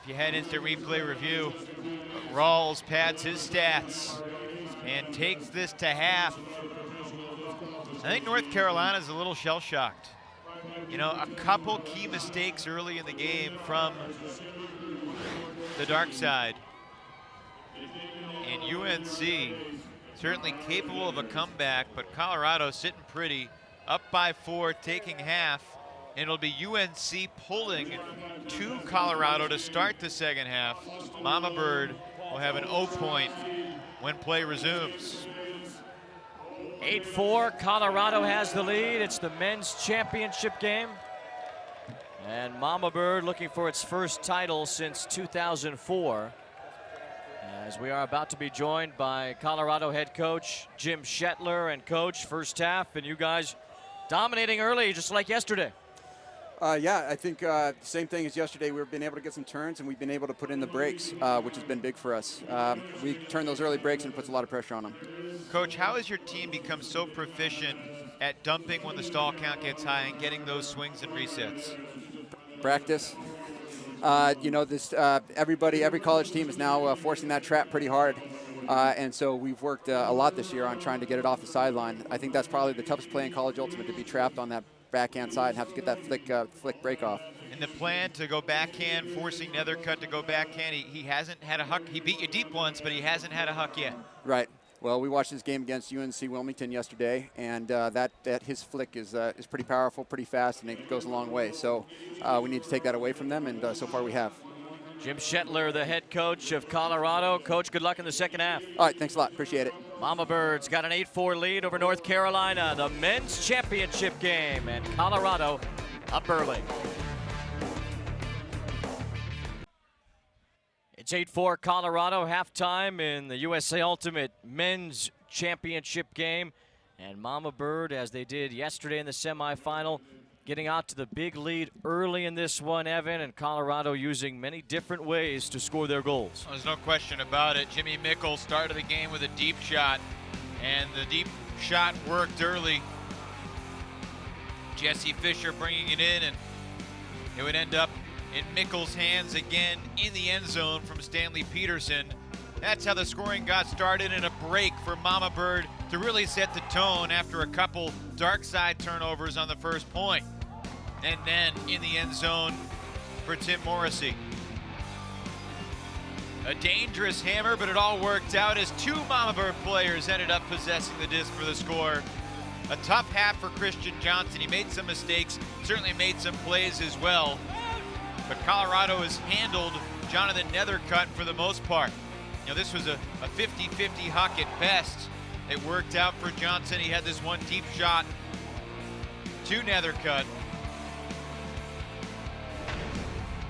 if you had instant replay review. But Rawls pads his stats and takes this to half. I think North Carolina's a little shell-shocked. You know, a couple key mistakes early in the game from the Darkside. And UNC certainly capable of a comeback, but Colorado sitting pretty, up by 4, taking half. And it'll be UNC pulling to Colorado to start the second half. Mamabird will have an 0 point when play resumes. 8-4, Colorado has the lead. It's the men's championship game. And Mamabird looking for its first title since 2004. As we are about to be joined by Colorado head coach Jim Shetler. And coach, first half, and you guys dominating early just like yesterday. Yeah, I think same thing as yesterday. We've been able to get some turns, and we've been able to put in the breaks, which has been big for us. We turn those early breaks, and it puts a lot of pressure on them. Coach, how has your team become so proficient at dumping when the stall count gets high and getting those swings and resets? Practice. You know, every college team is now forcing that trap pretty hard. And so we've worked a lot this year on trying to get it off the sideline. I think that's probably the toughest play in college ultimate, to be trapped on that backhand side and have to get that flick break off. And the plan to go backhand, forcing Nethercutt to go backhand, he hasn't had a huck. He beat you deep once, but he hasn't had a huck yet. Right. Well, we watched this game against UNC Wilmington yesterday, and that his flick is pretty powerful, pretty fast, and it goes a long way. So we need to take that away from them, and so far we have. Jim Shetler, the head coach of Colorado. Coach, good luck in the second half. All right, thanks a lot. Appreciate it. Mamabird's got an 8-4 lead over North Carolina, the men's championship game, and Colorado up early. It's 8-4 Colorado, halftime in the USA Ultimate men's championship game. And Mamabird, as they did yesterday in the semifinal, getting out to the big lead early in this one, Evan, and Colorado using many different ways to score their goals. There's no question about it. Jimmy Mickle started the game with a deep shot, and the deep shot worked early. Jesse Fisher bringing it in, and it would end up in Mickle's hands again in the end zone from Stanley Peterson. That's how the scoring got started, in a break for Mamabird to really set the tone after a couple Darkside turnovers on the first point. And then in the end zone for Tim Morrissey. A dangerous hammer, but it all worked out as two Mamabird players ended up possessing the disc for the score. A tough half for Christian Johnson. He made some mistakes, certainly made some plays as well. But Colorado has handled Jonathan Nethercutt for the most part. You know, this was a 50-50 huck at best. It worked out for Johnson. He had this one deep shot to Nethercutt.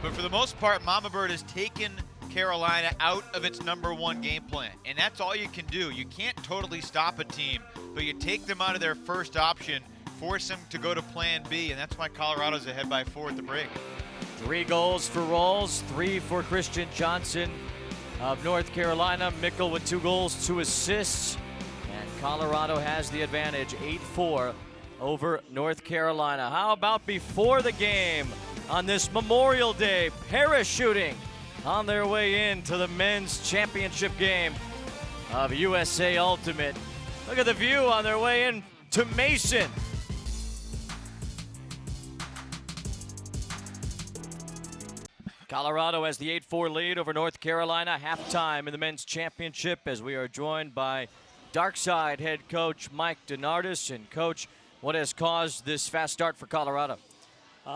But for the most part, Mamabird has taken Carolina out of its #1 game plan. And that's all you can do. You can't totally stop a team, but you take them out of their first option, force them to go to plan B, and that's why Colorado's ahead by 4 at the break. 3 goals for Rawls, 3 for Christian Johnson of North Carolina. Mickle with 2 goals, 2 assists. And Colorado has the advantage, 8-4 over North Carolina. How about before the game on this Memorial Day, parachuting on their way into the men's championship game of USA Ultimate. Look at the view on their way in to Mason. Colorado has the 8-4 lead over North Carolina. Halftime in the men's championship as we are joined by Darkside head coach Mike DeNardis. And coach, what has caused this fast start for Colorado?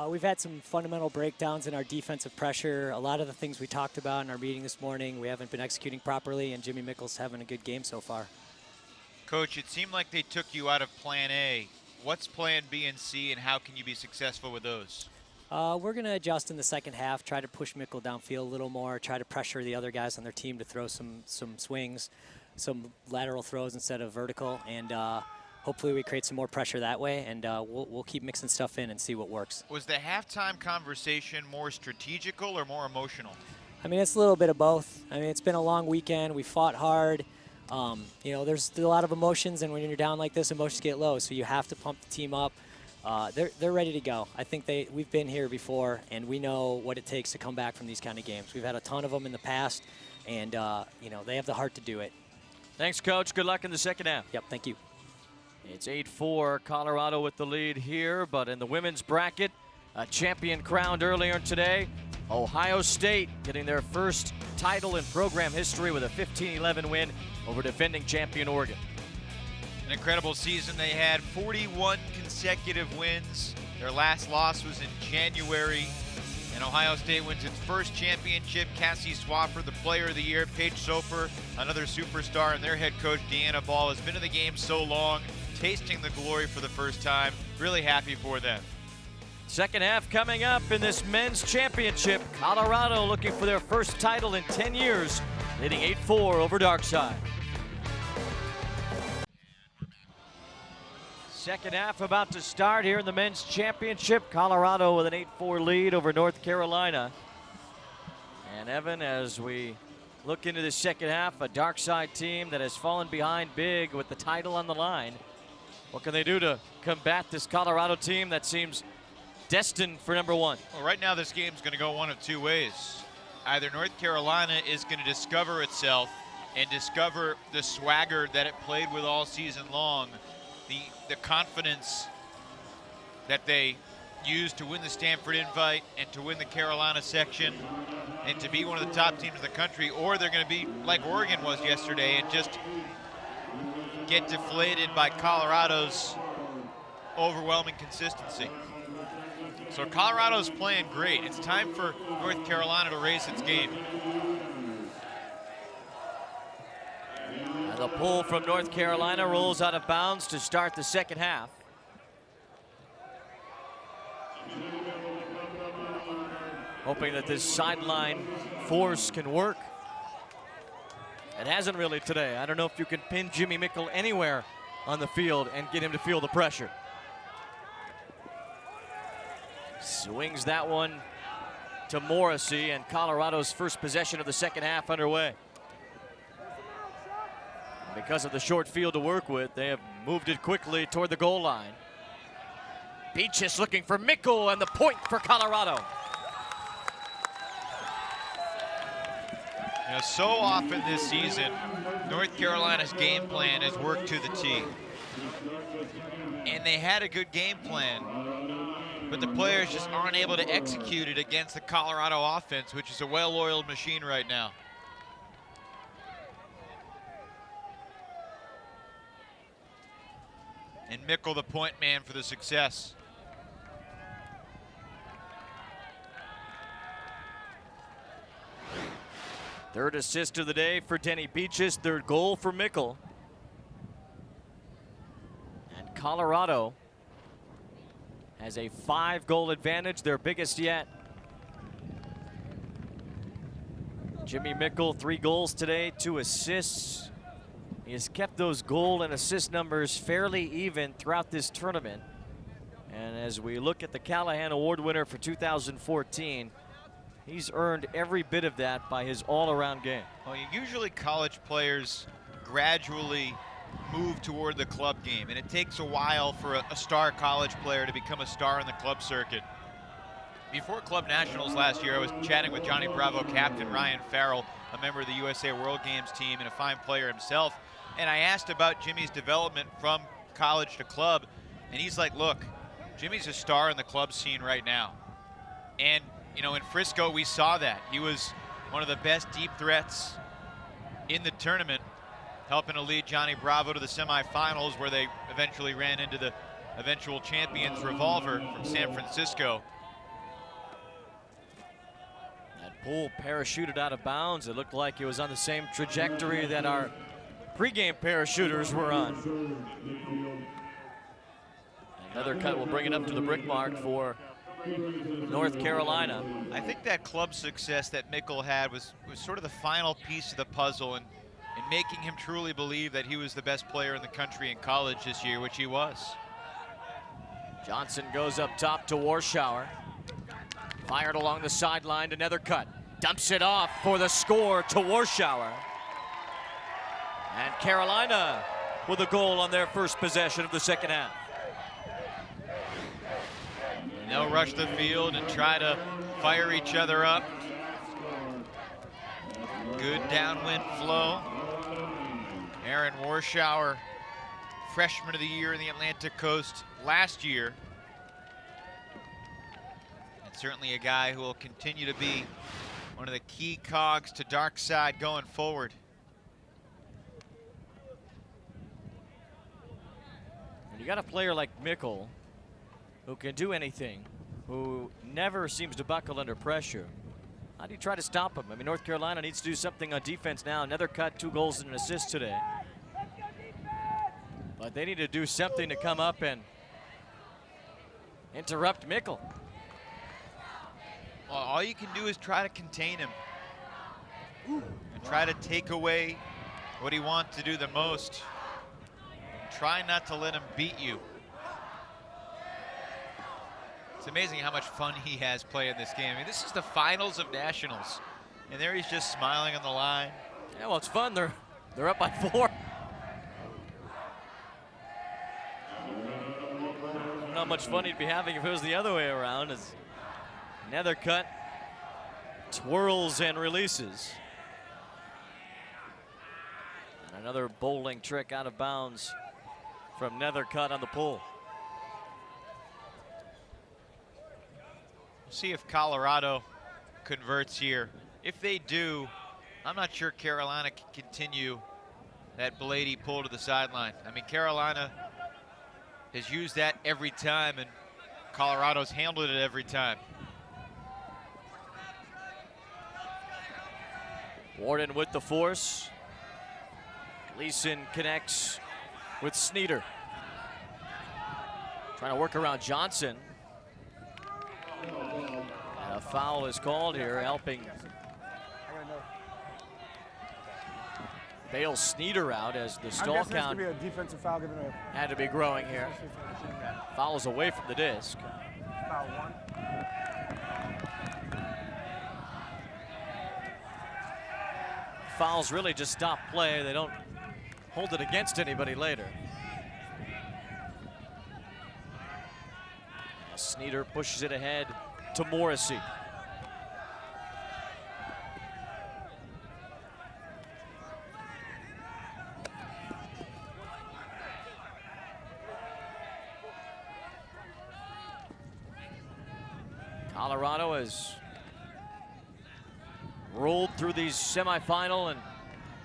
We've had some fundamental breakdowns in our defensive pressure. A lot of the things we talked about in our meeting this morning, we haven't been executing properly, and Jimmy Mickle's having a good game so far. Coach, it seemed like they took you out of plan A. What's plan B and C, and how can you be successful with those? We're going to adjust in the second half, try to push Mickle downfield a little more, try to pressure the other guys on their team to throw some swings, some lateral throws instead of vertical, and hopefully we create some more pressure that way, and we'll keep mixing stuff in and see what works. Was the halftime conversation more strategical or more emotional? I mean, it's a little bit of both. I mean, it's been a long weekend. We fought hard. You know, there's a lot of emotions, and when you're down like this, emotions get low, so you have to pump the team up. They're ready to go. I think we've been here before, and we know what it takes to come back from these kind of games. We've had a ton of them in the past, and you know, they have the heart to do it. Thanks, coach. Good luck in the second half. Yep, thank you. It's 8-4, Colorado with the lead here, but in the women's bracket, a champion crowned earlier today. Ohio State getting their first title in program history with a 15-11 win over defending champion Oregon. An incredible season they had, 41 consecutive wins. Their last loss was in January, and Ohio State wins its first championship. Cassie Swafford, the player of the year. Paige Soper, another superstar, and their head coach, Deanna Ball, has been in the game so long, tasting the glory for the first time. Really happy for them. Second half coming up in this men's championship. Colorado looking for their first title in 10 years, leading 8-4 over Darkside. Second half about to start here in the men's championship. Colorado with an 8-4 lead over North Carolina. And Evan, as we look into the second half, a Darkside team that has fallen behind big with the title on the line. What can they do to combat this Colorado team that seems destined for #1? Well, right now this game's going to go one of two ways. Either North Carolina is going to discover itself and discover the swagger that it played with all season long, the confidence that they used to win the Stanford Invite and to win the Carolina section and to be one of the top teams in the country, or they're going to be like Oregon was yesterday and just get deflated by Colorado's overwhelming consistency. So Colorado's playing great. It's time for North Carolina to raise its game. And the pull from North Carolina rolls out of bounds to start the second half. Hoping that this sideline force can work. It hasn't really today. I don't know if you can pin Jimmy Mickle anywhere on the field and get him to feel the pressure. Swings that one to Morrissey, and Colorado's first possession of the second half underway. Because of the short field to work with, they have moved it quickly toward the goal line. Beaches looking for Mickle, and the point for Colorado. You know, so often this season, North Carolina's game plan has worked to the T. And they had a good game plan, but the players just aren't able to execute it against the Colorado offense, which is a well-oiled machine right now. And Mickle, the point man for the success. Third assist of the day for Denny Beaches, third goal for Mickle. And Colorado has a 5-goal advantage, their biggest yet. Jimmy Mickle, 3 goals today, 2 assists. He has kept those goal and assist numbers fairly even throughout this tournament. And as we look at the Callahan Award winner for 2014, he's earned every bit of that by his all-around game. Well, usually college players gradually move toward the club game, and it takes a while for a star college player to become a star in the club circuit. Before Club Nationals last year, I was chatting with Johnny Bravo captain Ryan Farrell, a member of the USA World Games team and a fine player himself, and I asked about Jimmy's development from college to club, and he's like, look, Jimmy's a star in the club scene right now. And, you know, in Frisco, we saw that. He was one of the best deep threats in the tournament, helping to lead Johnny Bravo to the semifinals, where they eventually ran into the eventual champions Revolver from San Francisco. That pull parachuted out of bounds. It looked like it was on the same trajectory that our pregame parachuters were on. Another cut will bring it up to the brick mark for North Carolina. I think that club success that Mickle had was sort of the final piece of the puzzle in making him truly believe that he was the best player in the country in college this year, which he was. Johnson goes up top to Warschauer. Fired along the sideline to Nethercutt. Dumps it off for the score to Warschauer. And Carolina with a goal on their first possession of the second half. And they'll rush the field and try to fire each other up. Good downwind flow. Aaron Warschauer, freshman of the year in the Atlantic Coast last year. And certainly a guy who will continue to be one of the key cogs to Darkside going forward. When you got a player like Mickle, who can do anything, who never seems to buckle under pressure, how do you try to stop him? I mean, North Carolina needs to do something on defense now. Nethercutt, 2 goals and an assist today. But they need to do something to come up and interrupt Mickle. Well, all you can do is try to contain him and try to take away what he wants to do the most. Try not to let him beat you. It's amazing how much fun he has playing this game. I mean, this is the finals of nationals, and there he's just smiling on the line. Yeah, well, it's fun. They're up by 4. Not much fun he'd be having if it was the other way around, as Nethercutt twirls and releases. And another bowling trick out of bounds from Nethercutt on the pull. We'll see if Colorado converts here. If they do, I'm not sure Carolina can continue that Blady pull to the sideline. I mean, Carolina has used that every time, and Colorado's handled it every time. Warden with the force. Gleason connects with Sneeder. Trying to work around Johnson. And a foul is called here, helping bail Sneeder out as the stall count be a defensive foul given a had to be growing here. Foul is away from the disc. foul 1. Fouls really just stop play. They don't hold it against anybody later. Sneeder pushes it ahead to Morrissey. Colorado has rolled through these semifinal and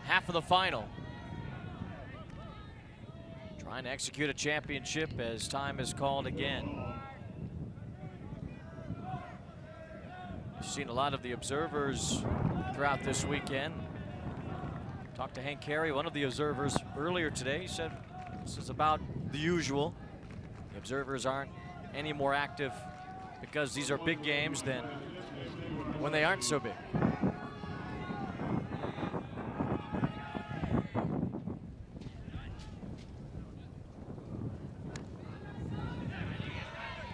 half of the final. Trying to execute a championship as time is called again. We've seen a lot of the observers throughout this weekend. Talked to Hank Carey, one of the observers, earlier today. He said this is about the usual. The observers aren't any more active because these are big games than when they aren't so big.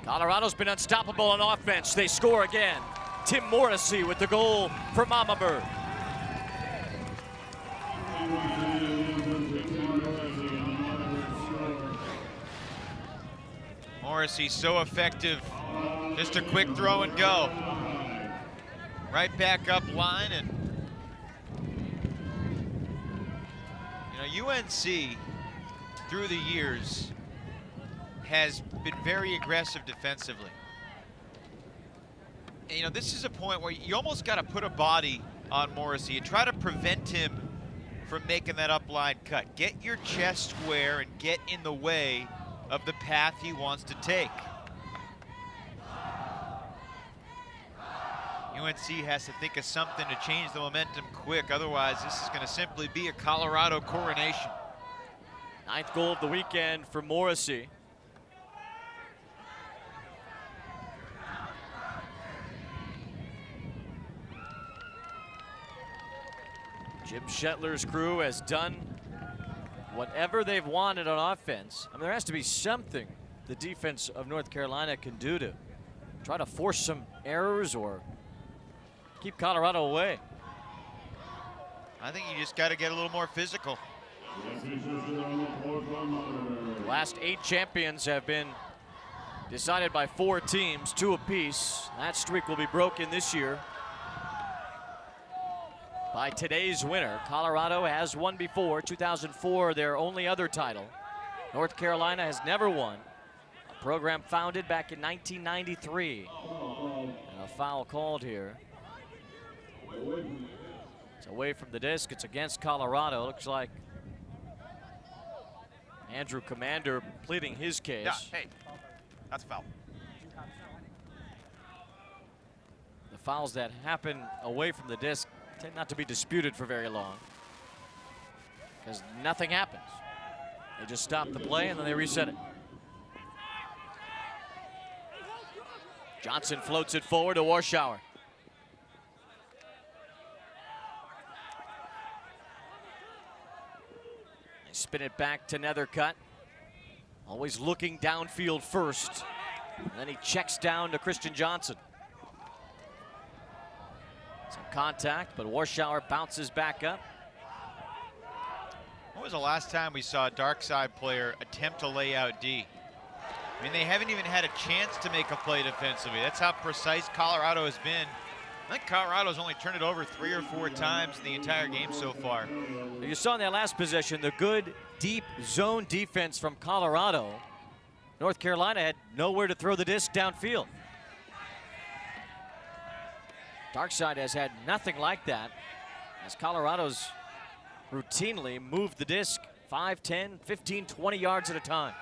Colorado's been unstoppable on offense. They score again. Tim Morrissey with the goal for Mamabird. Morrissey so effective. Just a quick throw and go. Right back up line, and you know, UNC through the years has been very aggressive defensively. And, you know, this is a point where you almost got to put a body on Morrissey and try to prevent him from making that up line cut. Get your chest square and get in the way of the path he wants to take. UNC has to think of something to change the momentum quick. Otherwise, this is going to simply be a Colorado coronation. 9th goal of the weekend for Morrissey. Jim Shetler's crew has done whatever they've wanted on offense. I mean, there has to be something the defense of North Carolina can do to try to force some errors or keep Colorado away. I think you just got to get a little more physical. The last 8 champions have been decided by 4 teams, 2 apiece. That streak will be broken this year by today's winner. Colorado has won before, 2004, their only other title. North Carolina has never won. A program founded back in 1993. And a foul called here. It's away from the disc, it's against Colorado. Looks like Andrew Commander pleading his case. Yeah, hey, that's a foul. The fouls that happen away from the disc tend not to be disputed for very long because nothing happens. They just stop the play and then they reset it. Johnson floats it forward to Warschauer. They spin it back to Nethercutt. Always looking downfield first. And then he checks down to Christian Johnson. Some contact, but Warschauer bounces back up. When was the last time we saw a Darkside player attempt to lay out D? I mean, they haven't even had a chance to make a play defensively. That's how precise Colorado has been. I think Colorado's only turned it over 3 or 4 times in the entire game so far. You saw in that last possession the good, deep zone defense from Colorado. North Carolina had nowhere to throw the disc downfield. Darkside has had nothing like that as Colorado's routinely moved the disc 5, 10, 15, 20 yards at a time.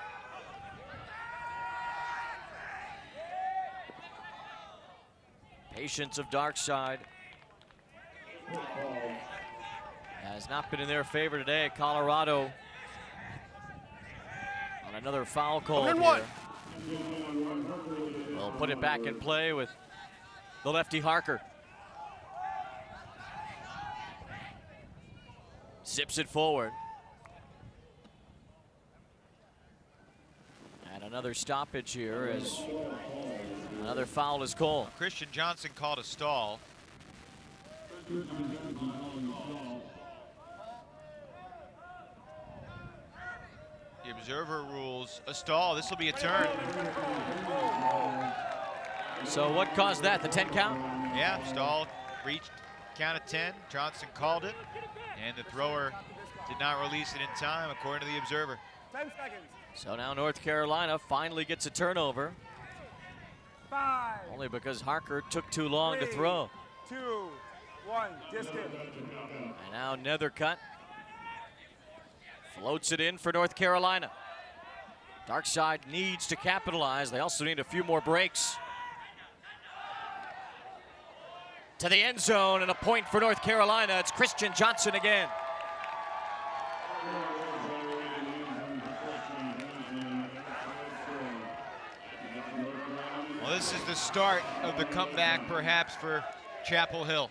Patience of Darkside has not been in their favor today. Colorado on another foul call here. We'll put it back in play with the lefty Harker. Zips it forward. And another stoppage here as another foul is called. Christian Johnson called a stall. The observer rules a stall. This will be a turn. So what caused that? The 10 count? Yeah, stall reached count of 10. Johnson called it, and the thrower did not release it in time, according to the observer. 10 seconds. So now North Carolina finally gets a turnover. 5. Only because Harker took too long to throw. 2, 1, disc it. And now Nethercutt floats it in for North Carolina. Darkside needs to capitalize. They also need a few more breaks. To the end zone and a point for North Carolina. It's Christian Johnson again. Well, this is the start of the comeback, perhaps, for Chapel Hill.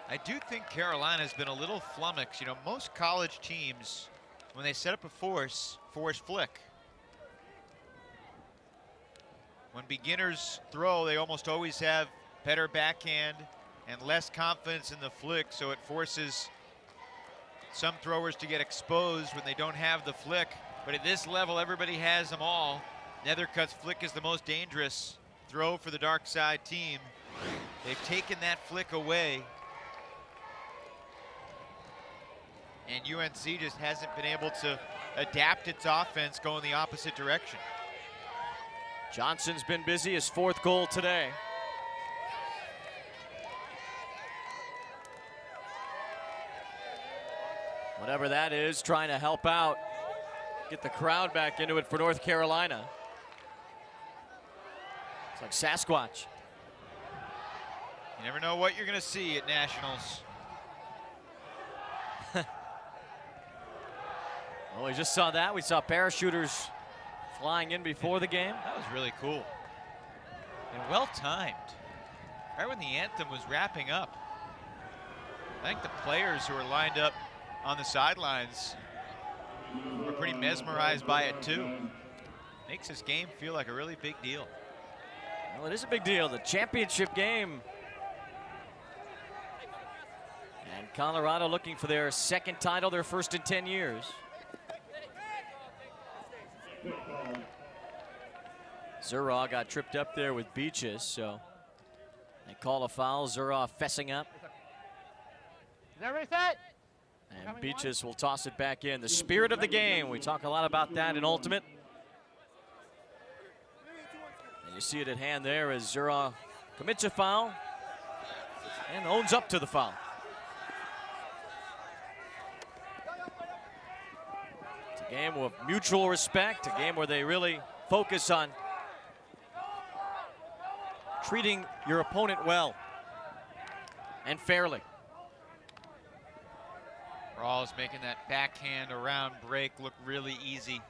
I do think Carolina's been a little flummoxed. You know, most college teams, when they set up a force flick. When beginners throw, they almost always have better backhand and less confidence in the flick, so it forces some throwers to get exposed when they don't have the flick. But at this level, everybody has them all. Nethercutt's flick is the most dangerous throw for the Darkside team. They've taken that flick away, and UNC just hasn't been able to adapt its offense going the opposite direction. Johnson's been busy, his 4th goal today. Whatever that is, trying to help out, get the crowd back into it for North Carolina. It's like Sasquatch. You never know what you're going to see at Nationals. Oh, we just saw that. We saw parachuters flying in before the game. That was really cool. And well timed. Right when the anthem was wrapping up. I think the players who were lined up on the sidelines were pretty mesmerized by it too. Makes this game feel like a really big deal. Well, it is a big deal. The championship game. And Colorado looking for their 2nd title, their 1st in 10 years. Zura got tripped up there with Beaches, so they call a foul. Zura fessing up. Is everybody set? And Beaches will toss it back in. The spirit of the game. We talk a lot about that in Ultimate. And you see it at hand there as Zura commits a foul and owns up to the foul. It's a game of mutual respect, a game where they really focus on treating your opponent well and fairly. Rawls making that backhand around break look really easy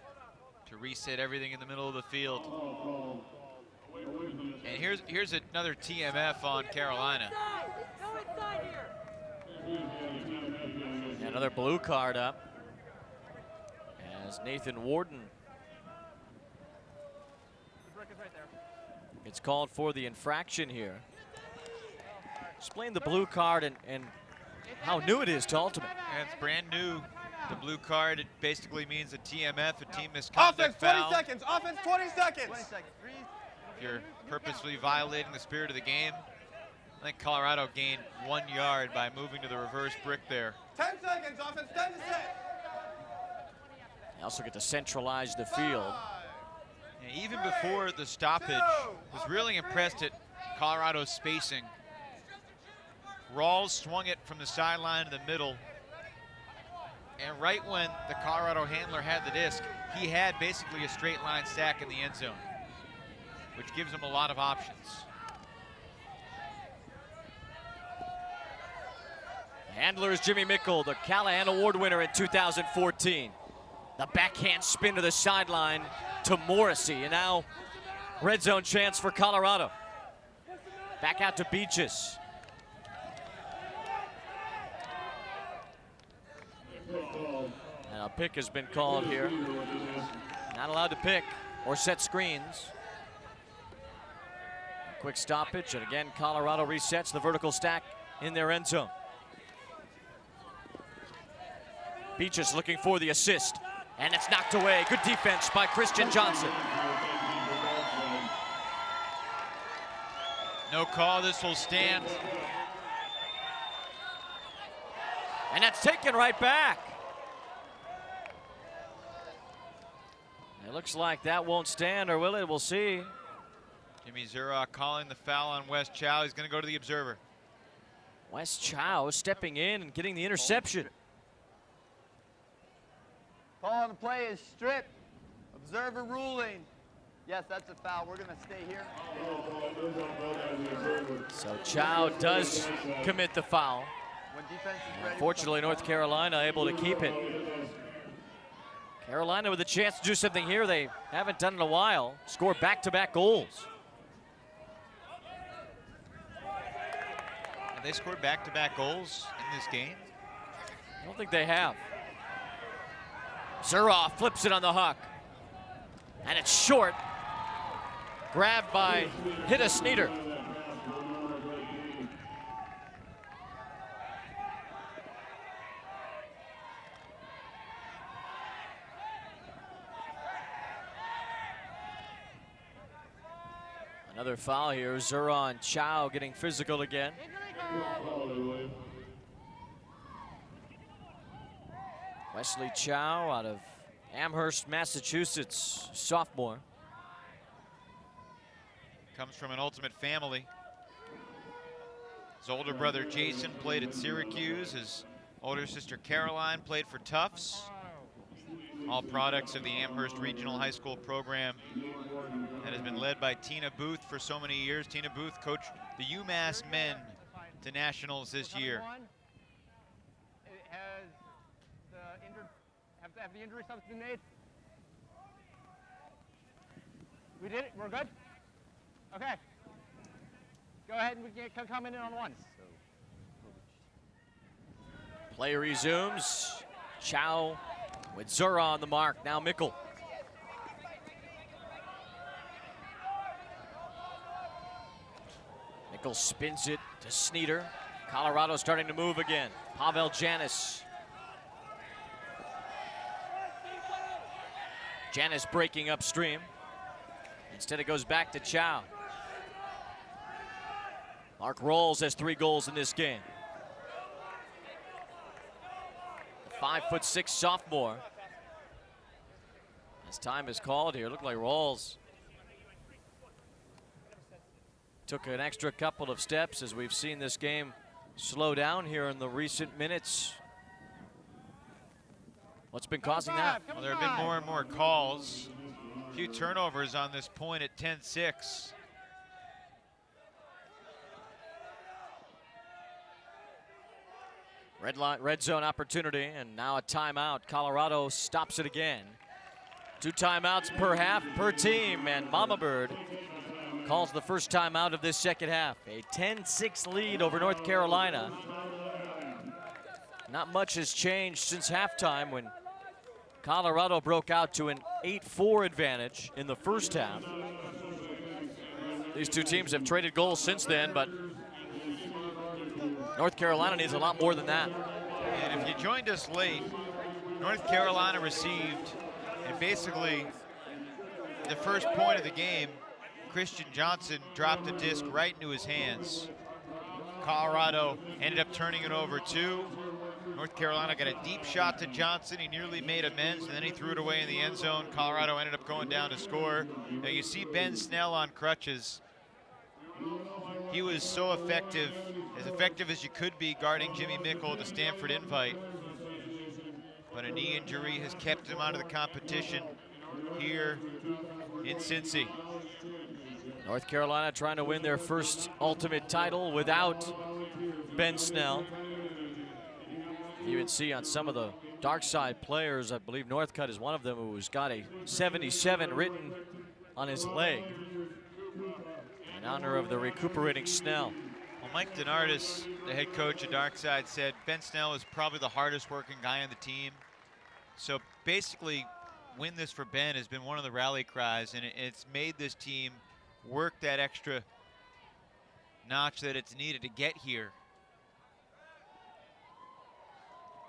to reset everything in the middle of the field. And here's another TMF on Carolina. Another blue card up as Nathan Warden gets called for the infraction here. Explain the blue card and how new it is to Ultimate. And it's brand new. The blue card, it basically means a TMF, a team misconduct Offense, 20 foul. seconds. Offense, 20 seconds. 20 seconds. Breathe. If you're purposely violating the spirit of the game. I think Colorado gained 1 yard by moving to the reverse brick there. 10 seconds. Offense, 10 to 6. They also get to centralize the field. And even before the stoppage, was really impressed at Colorado's spacing. Rawls swung it from the sideline to the middle. And right when the Colorado handler had the disc, he had basically a straight line stack in the end zone, which gives him a lot of options. Handler is Jimmy Mickle, the Callahan Award winner in 2014. The backhand spin to the sideline to Morrissey, and now red zone chance for Colorado. Back out to Beaches. And a pick has been called here. Not allowed to pick or set screens. Quick stoppage, and again, Colorado resets the vertical stack in their end zone. Beaches looking for the assist, and it's knocked away. Good defense by Christian Johnson. No call, this will stand. And that's taken right back. It looks like that won't stand, or will it? We'll see. Jimmy Zura calling the foul on Wes Chow. He's going to go to the observer. Wes Chow stepping in and getting the interception. Call on the play is strip. Observer ruling. Yes, that's a foul. We're going to stay here. So Chow does commit the foul. When defense is ready. Unfortunately, North Carolina able to keep it. Carolina with a chance to do something here they haven't done in a while. Score back-to-back goals. And they scored back-to-back goals in this game. I don't think they have. Zura flips it on the huck. And it's short. Grabbed by Hida Sneeder. Another foul here. Zura and Chow getting physical again. Wesley Chow out of Amherst, Massachusetts, sophomore. Comes from an ultimate family. His older brother Jason played at Syracuse. His older sister Caroline played for Tufts. All products of the Amherst Regional High School program that has been led by Tina Booth for so many years. Tina Booth coached the UMass men to nationals this year. Have the injury subs been made? We did it? We're good? Okay. Go ahead and we can come in on one. Play resumes. Chow with Zura on the mark. Now Mickle. Mickle spins it to Sneeder. Colorado starting to move again. Pavel Janis. Janis breaking upstream. Instead it goes back to Chow. Mark Rolls has 3 goals in this game. The 5'6" sophomore. As time is called here, looked like Rolls took an extra couple of steps as we've seen this game slow down here in the recent minutes. What's been causing that? Well, there have been more and more calls. A few turnovers on this point at 10-6. Red zone opportunity, and now a timeout. Colorado stops it again. 2 timeouts per half per team, and Mamabird calls the first timeout of this second half. A 10-6 lead over North Carolina. Not much has changed since halftime when Colorado broke out to an 8-4 advantage in the first half. These 2 teams have traded goals since then, but North Carolina needs a lot more than that. And if you joined us late, North Carolina received, and basically the first point of the game, Christian Johnson dropped the disc right into his hands. Colorado ended up turning it over too. North Carolina got a deep shot to Johnson. He nearly made amends, and then he threw it away in the end zone. Colorado ended up going down to score. Now you see Ben Snell on crutches. He was so effective as you could be guarding Jimmy Mickle at the Stanford Invite. But a knee injury has kept him out of the competition here in Cincy. North Carolina trying to win their first ultimate title without Ben Snell. You can see on some of the Darkside players, I believe Northcutt is one of them who's got a 77 written on his leg in honor of the recuperating Snell. Well, Mike DeNardis, the head coach of Darkside, said Ben Snell is probably the hardest working guy on the team. So basically, win this for Ben has been one of the rally cries, and it's made this team work that extra notch that it's needed to get here.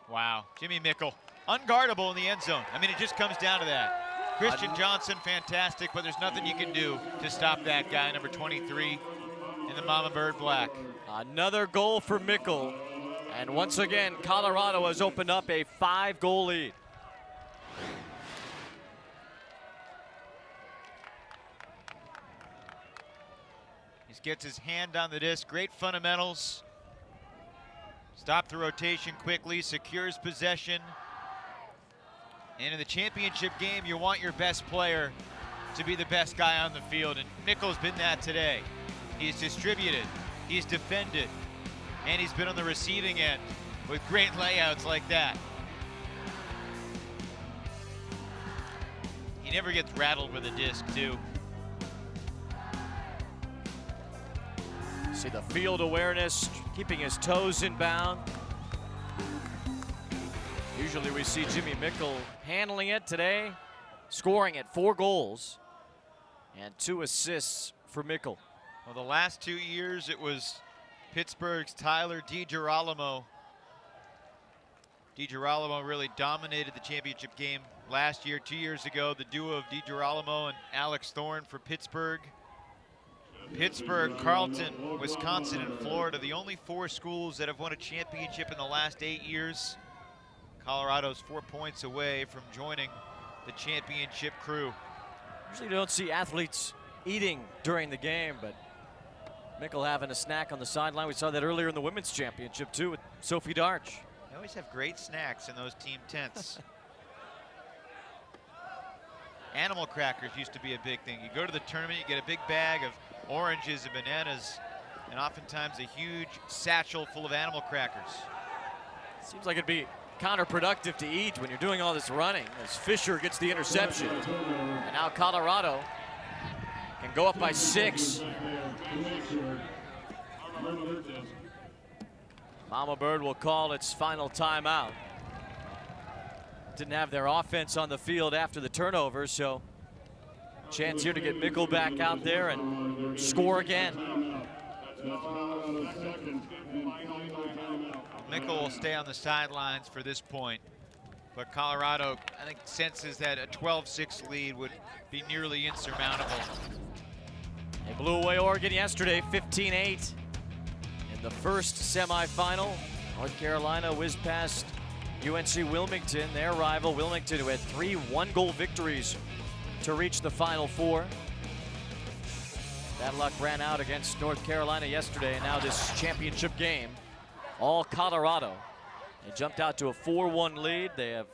Wow, Jimmy Mickle, unguardable in the end zone. I mean, it just comes down to that. Christian Johnson, fantastic, but there's nothing you can do to stop that guy, number 23 in the Mamabird black. Another goal for Mickle, and once again, Colorado has opened up a 5-goal lead. He gets his hand on the disc, great fundamentals. Stop the rotation quickly, secures possession. And in the championship game, you want your best player to be the best guy on the field, and Mickle's been that today. He's distributed, he's defended, and he's been on the receiving end with great layouts like that. He never gets rattled with a disc, too. See the field awareness, keeping his toes in bound. Usually we see Jimmy Mickle handling it today, scoring at 4 goals. And 2 assists for Mickle. Well, the last 2 years it was Pittsburgh's Tyler DiGirolamo. DiGirolamo really dominated the championship game last year. 2 years ago, the duo of DiGirolamo and Alex Thorne for Pittsburgh. Pittsburgh, Carleton, Wisconsin, and Florida, the only 4 schools that have won a championship in the last 8 years. Colorado's 4 points away from joining the championship crew. Usually you don't see athletes eating during the game, but Mickle having a snack on the sideline. We saw that earlier in the women's championship too with Sophie Darch. They always have great snacks in those team tents. Animal crackers used to be a big thing. You go to the tournament, you get a big bag of oranges and bananas, and oftentimes a huge satchel full of animal crackers. Seems like it'd be counterproductive to eat when you're doing all this running as Fisher gets the interception. And now Colorado can go up by 6. Mamabird will call its final timeout. Didn't have their offense on the field after the turnover, so chance here to get Mickle back out there and score again. Mickle will stay on the sidelines for this point, but Colorado, I think, senses that a 12-6 lead would be nearly insurmountable. They blew away Oregon yesterday, 15-8. In the first semifinal, North Carolina whizzed past UNC Wilmington, their rival Wilmington, who had 3 one-goal victories to reach the Final Four. That luck ran out against North Carolina yesterday, and now this championship game, all Colorado. They jumped out to a 4-1 lead. They have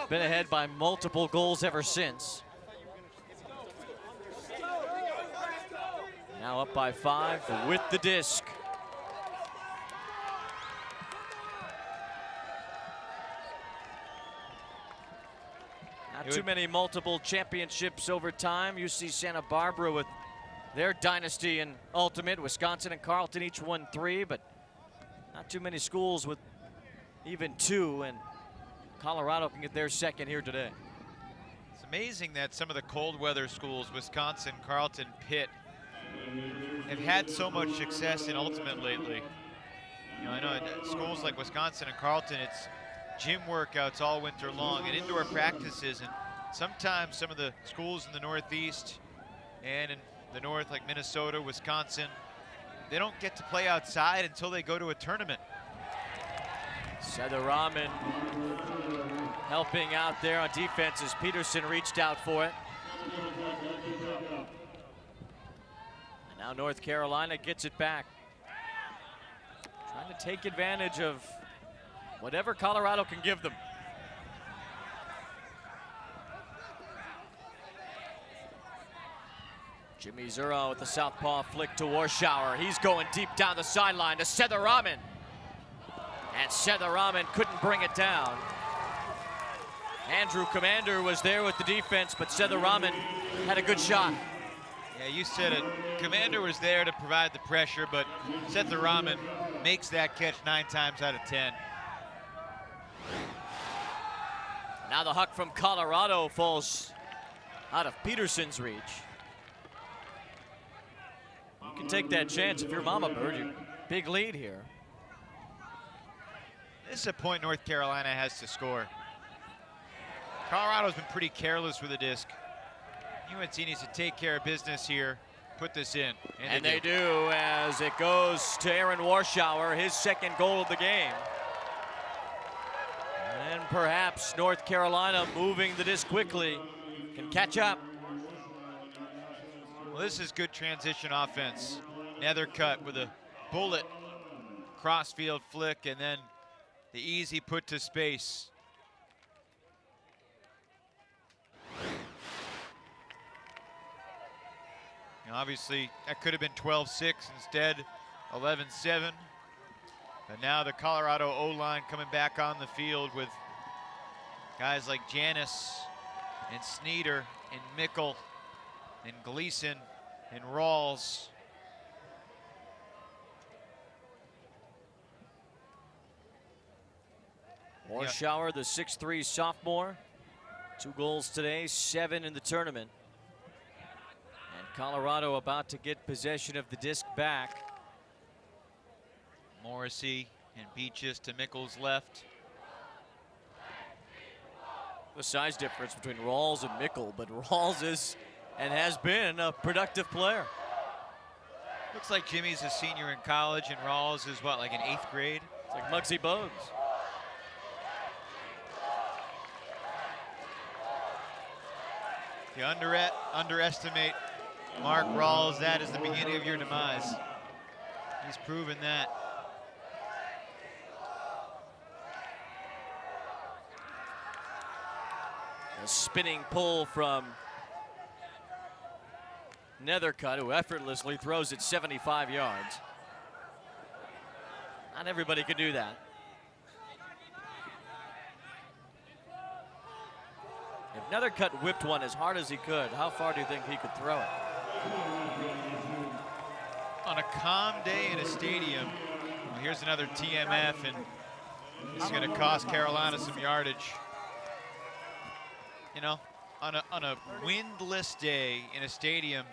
been ahead by multiple goals ever since. Now up by 5 with the disc. Not too many multiple championships over time. You see Santa Barbara with their dynasty and ultimate. Wisconsin and Carleton each won 3, but not too many schools with even 2, and Colorado can get their second here today. It's amazing that some of the cold weather schools, Wisconsin, Carleton, Pitt, have had so much success in ultimate lately. You know, I know schools like Wisconsin and Carleton, it's gym workouts all winter long and indoor practices, and sometimes some of the schools in the Northeast and in the North, like Minnesota, Wisconsin, they don't get to play outside until they go to a tournament. Setharaman helping out there on defense as Peterson reached out for it. And now North Carolina gets it back. Trying to take advantage of whatever Colorado can give them. Jimmy Zura with the southpaw flick to Warschauer. He's going deep down the sideline to Setharaman. And Setharaman couldn't bring it down. Andrew Commander was there with the defense, but Setharaman had a good shot. Yeah, you said it. Commander was there to provide the pressure, but Setharaman makes that catch 9 times out of 10. Now the huck from Colorado falls out of Peterson's reach. You can take that chance if you're Mamabird. You're big lead here. This is a point North Carolina has to score. Colorado's been pretty careless with the disc. UNC needs to take care of business here, put this in. And they do, as it goes to Aaron Warschauer, his second goal of the game. And perhaps North Carolina, moving the disc quickly, can catch up. Well, this is good transition offense. Nethercutt with a bullet crossfield flick, and then the easy put to space. Now obviously, that could have been 12-6 instead, 11-7. But now the Colorado O-line coming back on the field with guys like Janis and Sneeder and Mickle and Gleason and Rawls. Warschauer, the 6'3" sophomore. 2 goals today, 7 in the tournament. Colorado about to get possession of the disc back. Morrissey and Beaches to Mickle's left. The size difference between Rawls and Mickle, but Rawls is and has been a productive player. Looks like Jimmy's a senior in college and Rawls is what, like in 8th grade? It's like Muggsy Bogues. You underestimate Mark Rawls, that is the beginning of your demise. He's proven that. A spinning pull from Nethercutt, who effortlessly throws it 75 yards. Not everybody can do that. If Nethercutt whipped one as hard as he could, how far do you think he could throw it? On a calm day in a stadium, well, here's another TMF, and this is going to cost Carolina some yardage. You know, on a windless day in a stadium,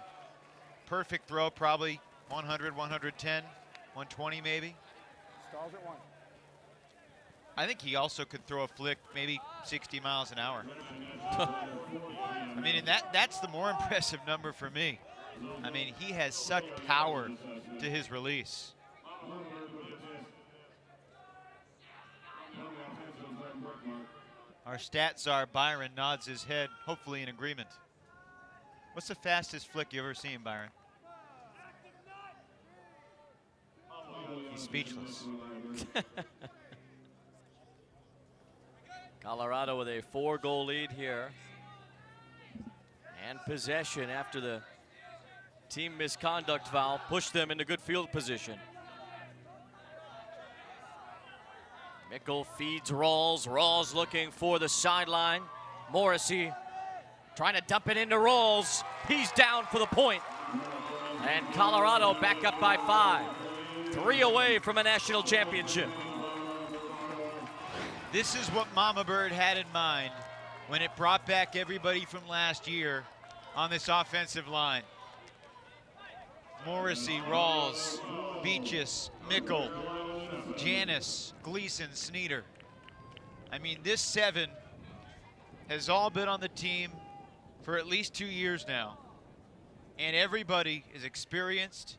perfect throw, probably 100, 110, 120 maybe. Stalls at 1. I think he also could throw a flick maybe 60 miles an hour. I mean, and that's the more impressive number for me. I mean, he has such power to his release. Our stat czar Byron nods his head, hopefully in agreement. What's the fastest flick you've ever seen, Byron? He's speechless. Colorado with a 4-goal lead here. And possession after the team misconduct foul pushed them into good field position. Mickle feeds Rawls. Rawls looking for the sideline. Morrissey trying to dump it into Rawls. He's down for the point. And Colorado back up by 5. 3 away from a national championship. This is what Mamabird had in mind when it brought back everybody from last year on this offensive line. Morrissey, Rawls, Beaches, Mickle, Janis, Gleason, Sneeder. I mean, this 7 has all been on the team for at least 2 years now. And everybody is experienced.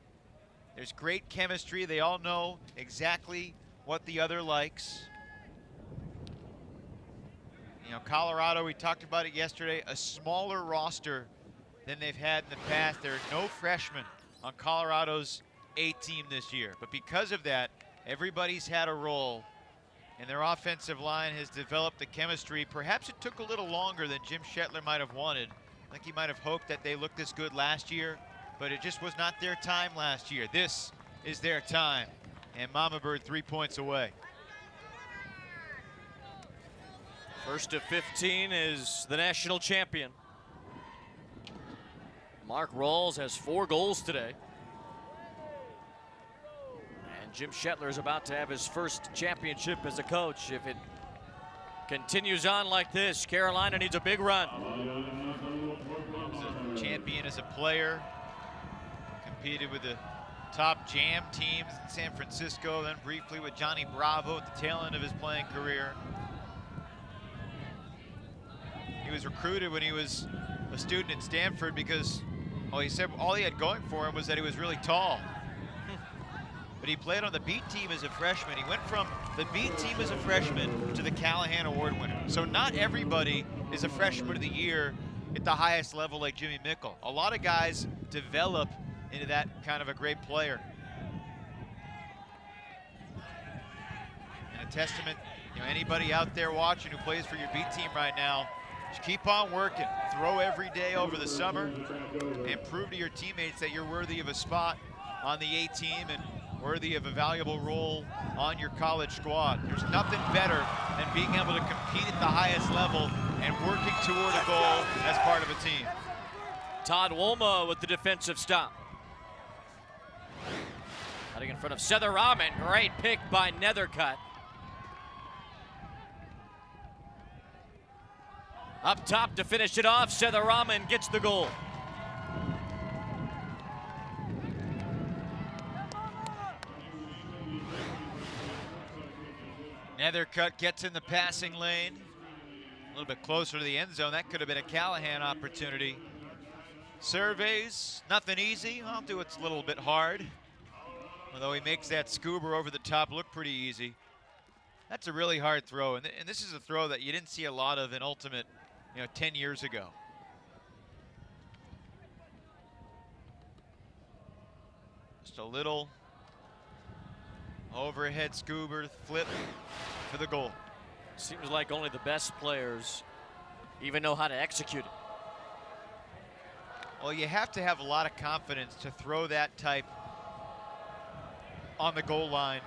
There's great chemistry. They all know exactly what the other likes. You know, Colorado, we talked about it yesterday, a smaller roster than they've had in the past. There are no freshmen on Colorado's A team this year. But because of that, everybody's had a role, and their offensive line has developed the chemistry. Perhaps it took a little longer than Jim Shetler might have wanted. I think he might have hoped that they looked this good last year, but it just was not their time last year. This is their time, and Mamabird 3 points away. First of 15 is the national champion. Mark Rawls has 4 goals today. And Jim Shetler is about to have his first championship as a coach. If it continues on like this, Carolina needs a big run. He's a champion as a player. Competed with the top jam teams in San Francisco, then briefly with Johnny Bravo at the tail end of his playing career. He was recruited when he was a student at Stanford because, well, he said all he had going for him was that he was really tall. But he played on the B team as a freshman. He went from the B team as a freshman to the Callahan Award winner. So not everybody is a freshman of the year at the highest level like Jimmy Mickle. A lot of guys develop into that kind of a great player. And a testament, you know, anybody out there watching who plays for your B team right now, just keep on working. Throw every day over the summer and prove to your teammates that you're worthy of a spot on the A team and worthy of a valuable role on your college squad. There's nothing better than being able to compete at the highest level and working toward a goal as part of a team. Todd Wolma with the defensive stop. Cutting in front of Setharaman. Great pick by Nethercutt. Up top to finish it off, Setharaman gets the goal. Nethercutt gets in the passing lane. A little bit closer to the end zone. That could have been a Callahan opportunity. Surveys, nothing easy. I'll do it's a little bit hard. Although he makes that scuba over the top look pretty easy. That's a really hard throw, and this is a throw that you didn't see a lot of in Ultimate, 10 years ago. Just a little overhead scuba flip for the goal. Seems like only the best players even know how to execute it. Well, you have to have a lot of confidence to throw that type on the goal line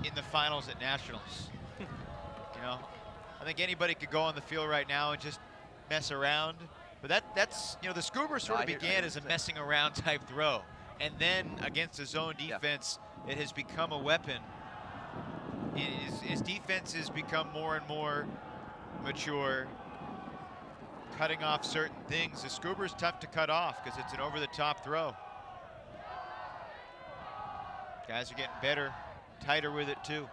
in the finals at Nationals. I think anybody could go on the field right now and just mess around. But that's the scuba sort of began as a messing around type throw. And then against the zone defense, it has become a weapon. His defense has become more and more mature, cutting off certain things. The scuba is tough to cut off because it's an over-the-top throw. Guys are getting better, tighter with it too.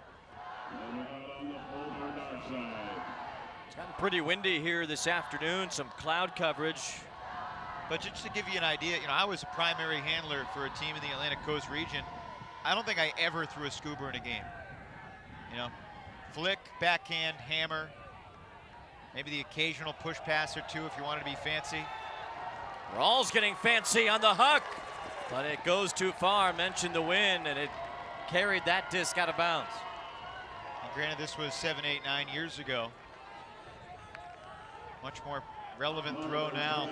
It's gotten pretty windy here this afternoon, some cloud coverage. But just to give you an idea, I was a primary handler for a team in the Atlantic Coast region. I don't think I ever threw a scuba in a game. Flick, backhand, hammer, maybe the occasional push pass or two if you wanted to be fancy. Rawls getting fancy on the huck, but it goes too far. Mentioned the wind, and it carried that disc out of bounds. And granted, this was 7, 8, 9 years ago. Much more relevant throw now.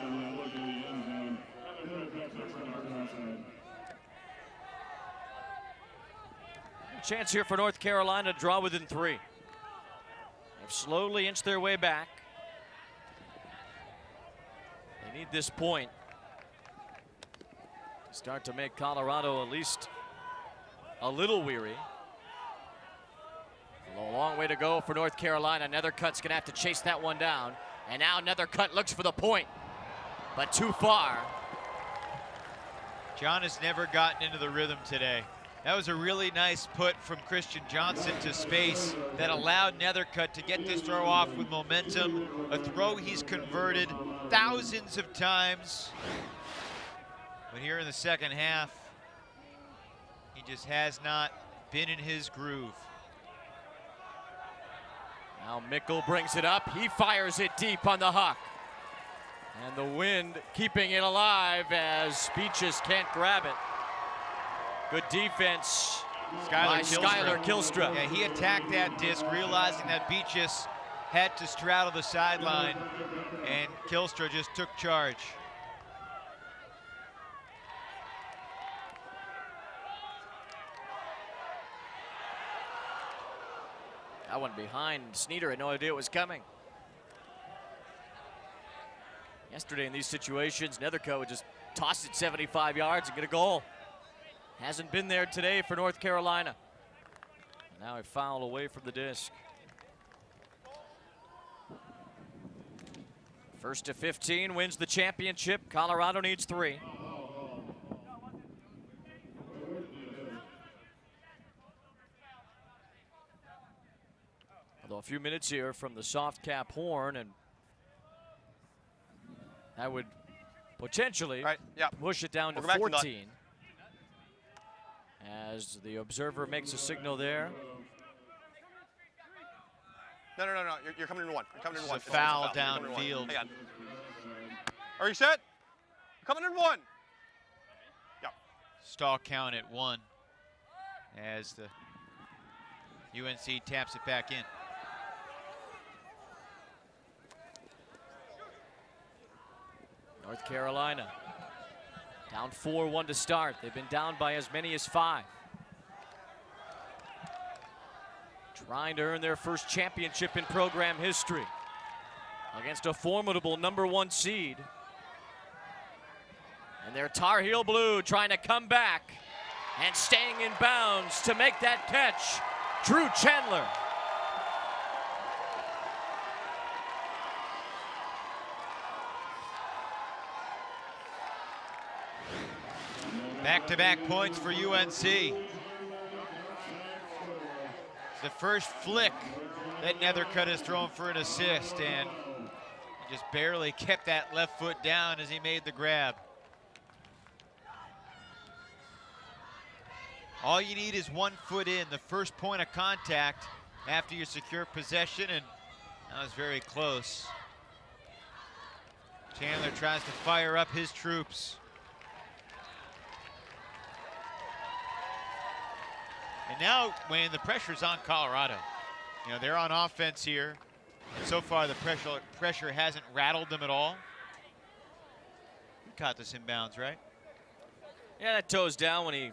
Chance here for North Carolina to draw within 3. They've slowly inched their way back. They need this point to start to make Colorado at least a little weary. A long way to go for North Carolina. Nethercutt's gonna have to chase that one down. And now Nethercutt looks for the point, but too far. John has never gotten into the rhythm today. That was a really nice put from Christian Johnson to space that allowed Nethercutt to get this throw off with momentum. A throw he's converted thousands of times. But here in the second half, he just has not been in his groove. Now Mickle brings it up. He fires it deep on the huck. And the wind keeping it alive as Beaches can't grab it. Good defense by Skylar Killstra. Yeah, he attacked that disc, realizing that Beaches had to straddle the sideline, and Killstra just took charge. That one behind Sneeder had no idea it was coming. Yesterday in these situations, Nethercutt would just toss it 75 yards and get a goal. Hasn't been there today for North Carolina. Now a foul away from the disc. First to 15 wins the championship. Colorado needs 3. Although a few minutes here from the soft cap horn, and that would potentially push it down to 14. As the observer makes a signal there. No. You're coming in 1. You're coming in 1. It's a foul downfield. Hang on. Are you set? Coming in 1. Yep. Stall count at 1 as the UNC taps it back in. North Carolina down 4-1 to start. They've been down by as many as 5. Trying to earn their first championship in program history against a formidable #1 seed. And their Tar Heel Blue trying to come back and staying in bounds to make that catch. Drew Chandler. Back-to-back points for UNC. The first flick That Nethercutt is thrown for an assist, and he just barely kept that left foot down as he made the grab. All you need is 1 foot in, the first point of contact after you secure possession, and that was very close. Chandler tries to fire up his troops. And now, Wayne, the pressure's on Colorado. You know, they're on offense here, and so far the pressure hasn't rattled them at all. He caught this inbounds, right? Yeah, that toe's down when he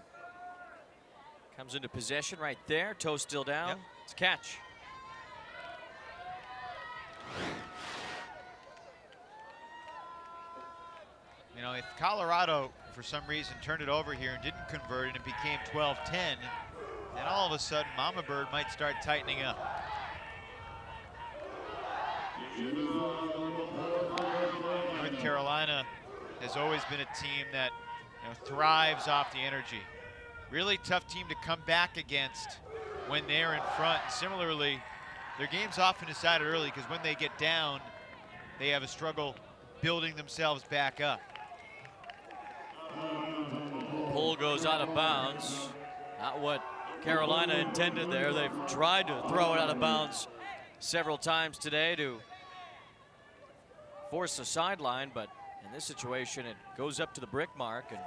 comes into possession right there. Toe still down. Yep. It's a catch. You know, if Colorado, for some reason, turned it over here and didn't convert and it became 12-10, then all of a sudden Mamabird might start tightening up. North Carolina has always been a team that, you know, thrives off the energy. Really tough team to come back against when they're in front. Similarly, their game's often decided early because when they get down, they have a struggle building themselves back up. Pull goes out of bounds. Not what Carolina intended there. They've tried to throw it out of bounds several times today to force the sideline, but in this situation, it goes up to the brick mark, and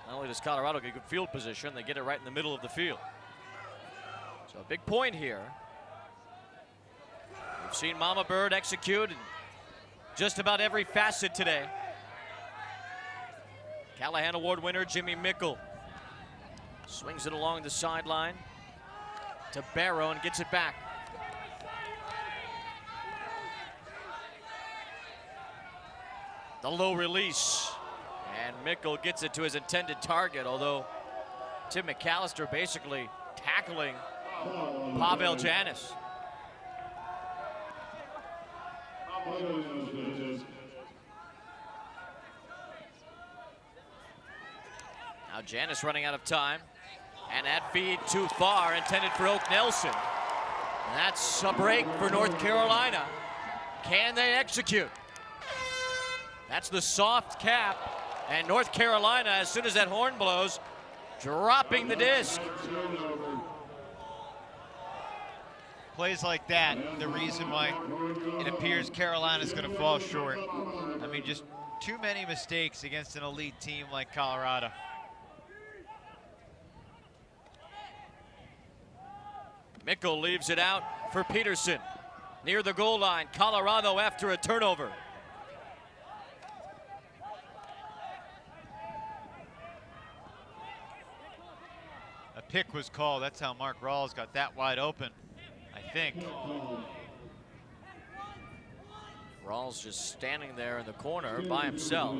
not only does Colorado get good field position, they get it right in the middle of the field. So a big point here. We've seen Mamabird execute in just about every facet today. Callahan Award winner Jimmy Mickle swings it along the sideline to Barrow and gets it back. The low release, and Mickle gets it to his intended target, although Tim McAllister basically tackling Pavel Janis. Now Janis running out of time, and that feed too far, intended for Oak Nelson. And that's a break for North Carolina. Can they execute? That's the soft cap, and North Carolina, as soon as that horn blows, dropping the disc. Plays like that, the reason why it appears Carolina's going to fall short. I mean, just too many mistakes against an elite team like Colorado. Mickle leaves it out for Peterson. Near the goal line, Colorado after a turnover. A pick was called. That's how Mark Rawls got that wide open, I think. Rawls just standing there in the corner by himself.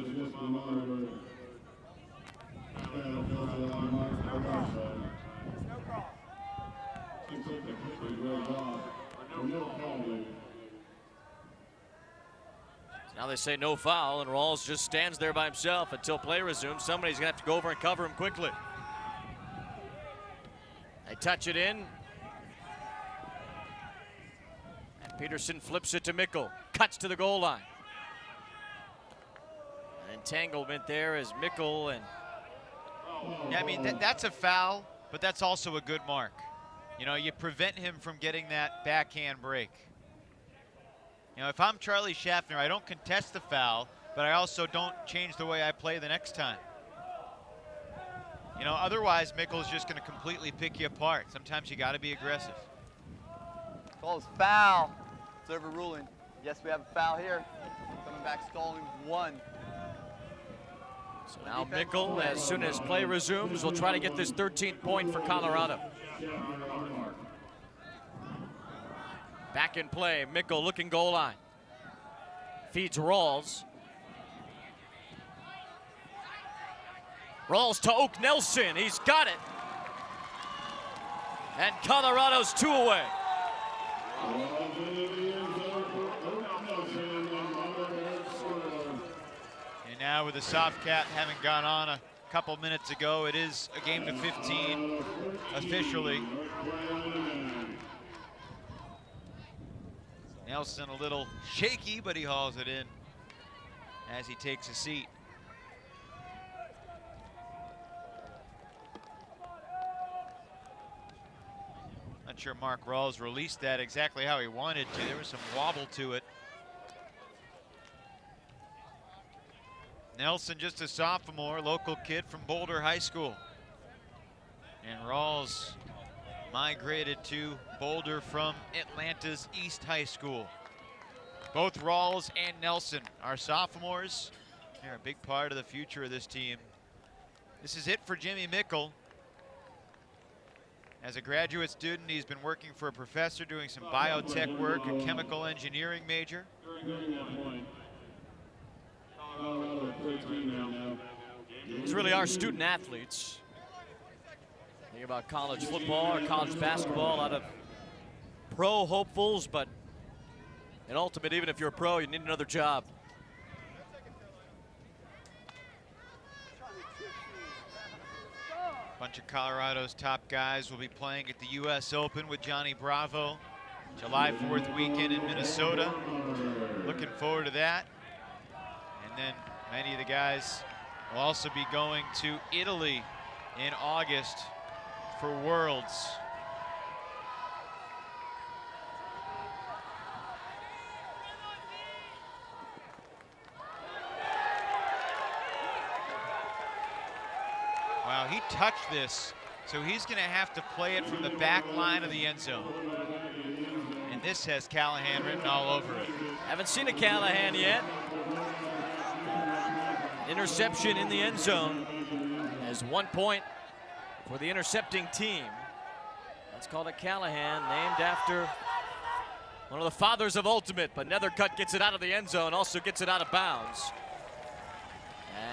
Now they say no foul, and Rawls just stands there by himself until play resumes. Somebody's gonna have to go over and cover him quickly. They touch it in. And Peterson flips it to Mickle. Cuts to the goal line. An entanglement there as Mickle and... Yeah, I mean, that's a foul, but that's also a good mark. You know, you prevent him from getting that backhand break. You know, if I'm Charlie Schaffner, I don't contest the foul, but I also don't change the way I play the next time. You know, otherwise, Mickle's just going to completely pick you apart. Sometimes you got to be aggressive. Call is foul. Observer ruling. Yes, we have a foul here. Coming back, stalling one. So now Mickle, as soon as play resumes, will try to get this 13th point for Colorado. Back in play, Mickle looking goal line. Feeds Rawls. Rawls to Oak Nelson, he's got it. And Colorado's 2 away. And now with the soft cap having gone on a couple minutes ago, it is a game to 15 officially. Nelson a little shaky, but he hauls it in as he takes a seat. Not sure Mark Rawls released that exactly how he wanted to. There was some wobble to it. Nelson, just a sophomore, local kid from Boulder High School. And Rawls migrated to Boulder from Atlanta's East High School. Both Rawls and Nelson are sophomores. They're a big part of the future of this team. This is it for Jimmy Mickle. As a graduate student, he's been working for a professor doing some biotech work, a chemical engineering major. These really are student athletes. Think about college football or college basketball, a lot of pro hopefuls, but in ultimate, even if you're a pro, you need another job. A bunch of Colorado's top guys will be playing at the U.S. Open with Johnny Bravo, July 4th weekend in Minnesota. Looking forward to that. And then many of the guys will also be going to Italy in August for Worlds. Wow, he touched this, so he's going to have to play it from the back line of the end zone. And this has Callahan written all over it. Haven't seen a Callahan yet. Interception in the end zone as 1 point for the intercepting team. That's called a Callahan, named after one of the fathers of Ultimate, but Nethercutt gets it out of the end zone, also gets it out of bounds.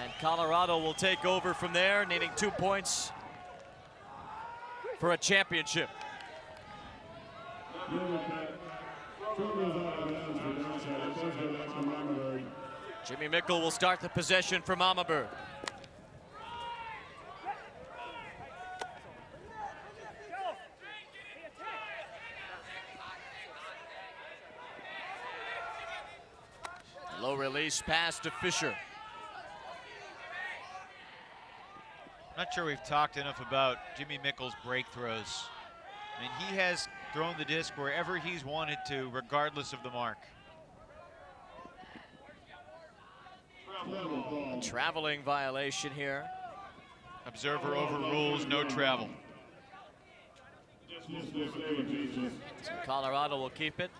And Colorado will take over from there, needing 2 points for a championship. Jimmy Mickle will start the possession for Mamabird. Low release pass to Fisher. Not sure we've talked enough about Jimmy Mickle's break throws. I mean, he has thrown the disc wherever he's wanted to, regardless of the mark. A traveling violation here. Observer overrules, no travel. So Colorado will keep it.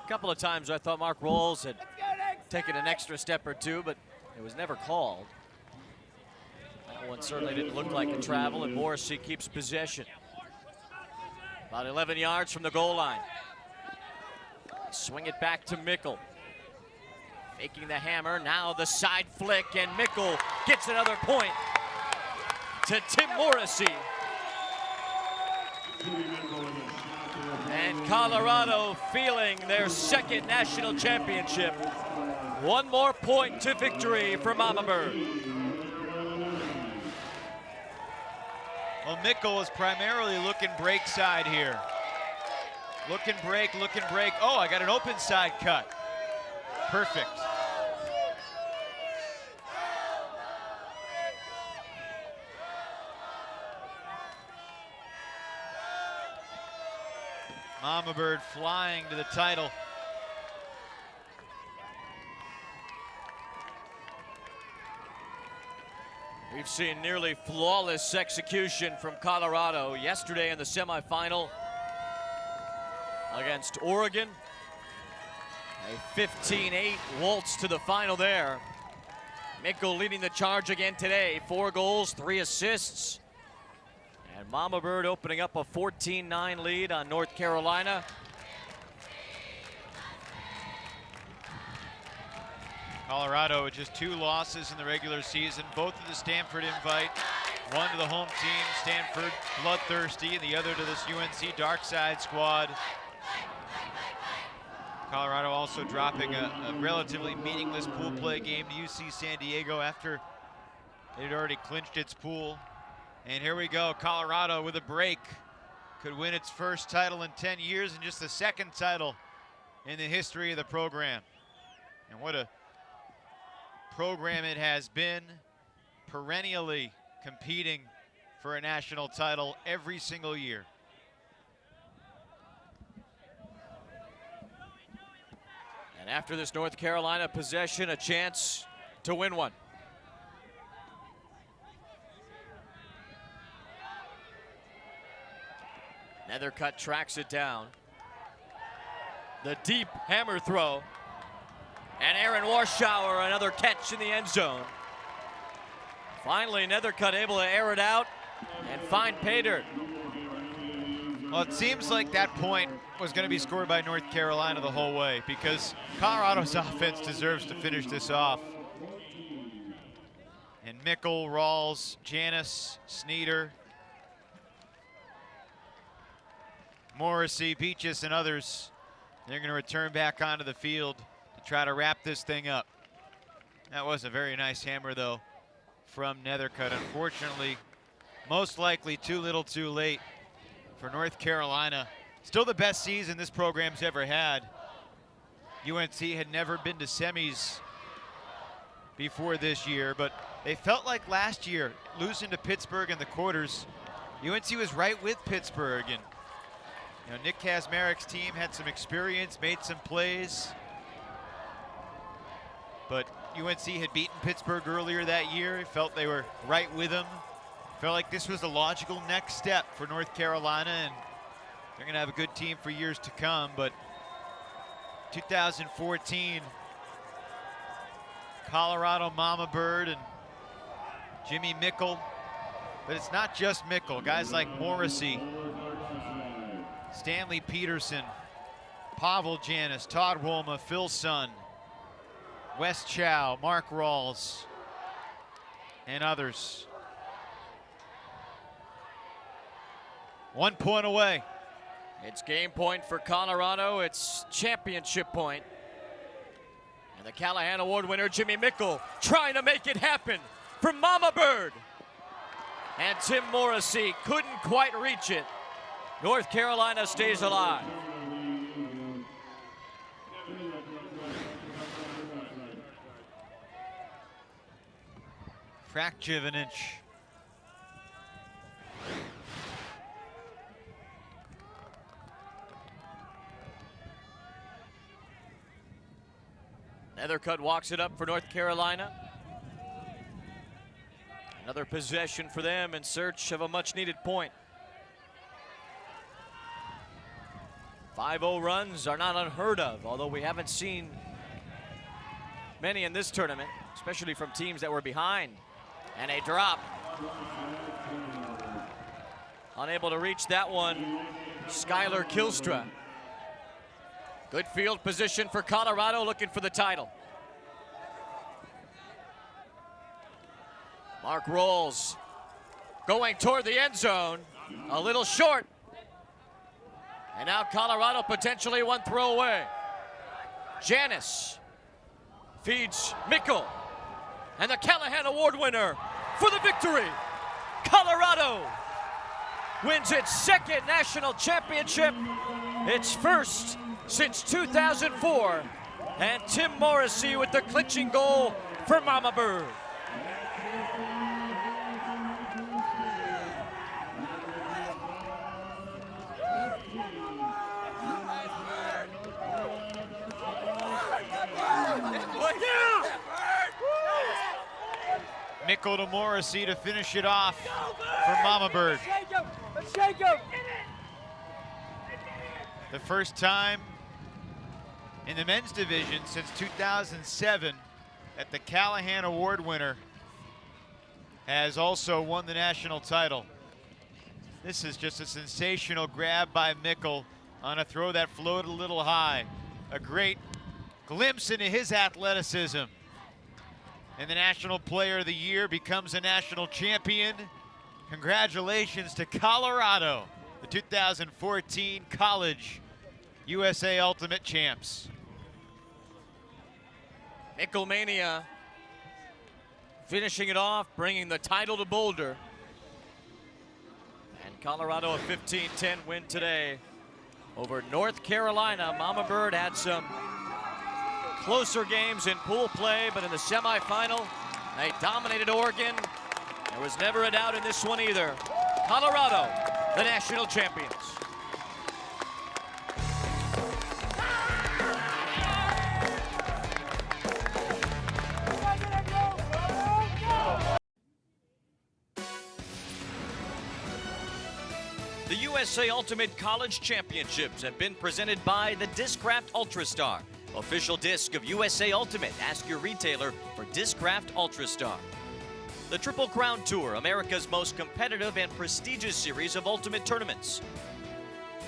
A couple of times I thought Mark Rawls had taken an extra step or two, but it was never called. That one certainly didn't look like a travel, and Morrissey keeps possession. About 11 yards from the goal line. Swing it back to Mickle. Making the hammer, now the side flick, and Mickle gets another point to Tim Morrissey. And Colorado feeling their second national championship. 1 more point to victory for Mamabird. Well, Mickle is primarily looking break side here. Looking break, looking break. Oh, I got an open side cut. Perfect. Mamabird flying to the title. We've seen nearly flawless execution from Colorado yesterday in the semifinal against Oregon. A 15-8 waltz to the final there. Mickle leading the charge again today. 4 goals, 3 assists. And Mamabird opening up a 14-9 lead on North Carolina. Colorado with just 2 losses in the regular season, both to the Stanford invite. One to the home team, Stanford bloodthirsty, and the other to this UNC Darkside squad. Colorado also dropping a relatively meaningless pool play game to UC San Diego after it had already clinched its pool. And here we go, Colorado with a break. could win its first title in 10 years and just the second title in the history of the program. And what a program it has been, perennially competing for a national title every single year. And after this North Carolina possession, a chance to win one. Nethercutt tracks it down. The deep hammer throw. And Aaron Warschauer, another catch in the end zone. Finally, Nethercutt able to air it out and find Pater. Well, it seems like that point was going to be scored by North Carolina the whole way, because Colorado's offense deserves to finish this off. And Mickle, Rawls, Janis, Sneeder, Morrissey, Peaches, and others, they're going to return back onto the field to try to wrap this thing up. That was a very nice hammer, though, from Nethercutt. Unfortunately, most likely too little too late for North Carolina. Still the best season this program's ever had. UNC had never been to semis before this year, but they felt like last year, losing to Pittsburgh in the quarters, UNC was right with Pittsburgh. And Nick Kazmarek's team had some experience, made some plays, but UNC had beaten Pittsburgh earlier that year. It felt they were right with them. Felt like this was the logical next step for North Carolina, and they're gonna have a good team for years to come. But 2014, Colorado Mamabird and Jimmy Mickle, but it's not just Mickle. Guys like Morrissey, Stanley Peterson, Pavel Janis, Todd Wolma, Phil Sun, Wes Chow, Mark Rawls, and others. 1 point away. It's game point for Colorado. It's championship point. And the Callahan Award winner, Jimmy Mickle, trying to make it happen for Mamabird. And Tim Morrissey couldn't quite reach it. North Carolina stays alive. Fraction of an inch. Nethercutt walks it up for North Carolina. Another possession for them in search of a much-needed point. 5-0 runs are not unheard of, although we haven't seen many in this tournament, especially from teams that were behind. And a drop. Unable to reach that one, Skylar Kilstra. Good field position for Colorado, looking for the title. Mark Rawls going toward the end zone, a little short. And now Colorado potentially one throw away. Janis feeds Mickle, and the Callahan Award winner for the victory. Colorado wins its second national championship, its first since 2004, and Tim Morrissey with the clinching goal for Mamabird. Mickle to Morrissey to finish it off for Mamabird. Let's shake him. The first time in the men's division since 2007 that the Callahan Award winner has also won the national title. This is just a sensational grab by Mickle on a throw that floated a little high. A great glimpse into his athleticism. And the National Player of the Year becomes a national champion. Congratulations to Colorado, the 2014 College USA Ultimate Champs. Micklemania finishing it off, bringing the title to Boulder. And Colorado a 15-10 win today over North Carolina. Mamabird had some closer games in pool play, but in the semifinal, they dominated Oregon. There was never a doubt in this one either. Colorado, the national champions. The USA Ultimate College Championships have been presented by the Discraft Ultrastar, official disc of USA Ultimate. Ask your retailer for Discraft Ultrastar. The Triple Crown Tour, America's most competitive and prestigious series of ultimate tournaments.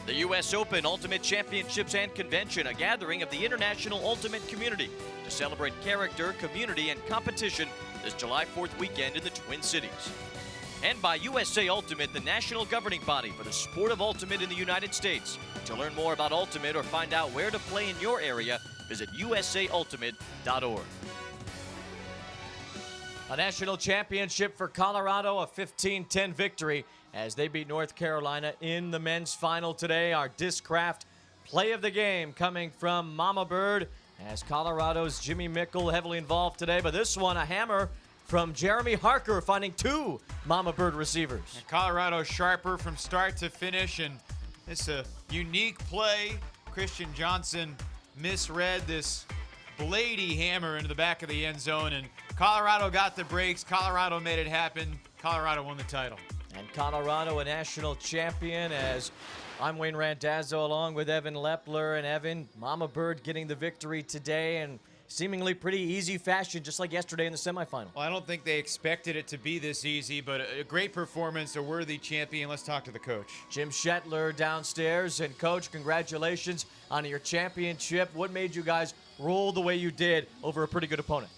The US Open Ultimate Championships and Convention, a gathering of the international ultimate community to celebrate character, community, and competition this July 4th weekend in the Twin Cities. And by USA Ultimate, the national governing body for the sport of ultimate in the United States. To learn more about Ultimate or find out where to play in your area, visit usaultimate.org. A national championship for Colorado, a 15-10 victory as they beat North Carolina in the men's final today. Our Discraft play of the game coming from Mamabird as Colorado's Jimmy Mickle heavily involved today. But this one, a hammer from Jeremy Harker, finding two Mamabird receivers. And Colorado sharper from start to finish, and it's a unique play. Christian Johnson misread this Blady hammer into the back of the end zone, and Colorado got the breaks. Colorado made it happen. Colorado won the title. And Colorado a national champion, as I'm Wayne Randazzo along with Evan Lepler. And Evan, Mamabird getting the victory today and seemingly pretty easy fashion, just like yesterday in the semifinal. Well, I don't think they expected it to be this easy, but a great performance, a worthy champion. Let's talk to the coach. Jim Shetler downstairs. And Coach, congratulations on your championship. What made you guys roll the way you did over a pretty good opponent?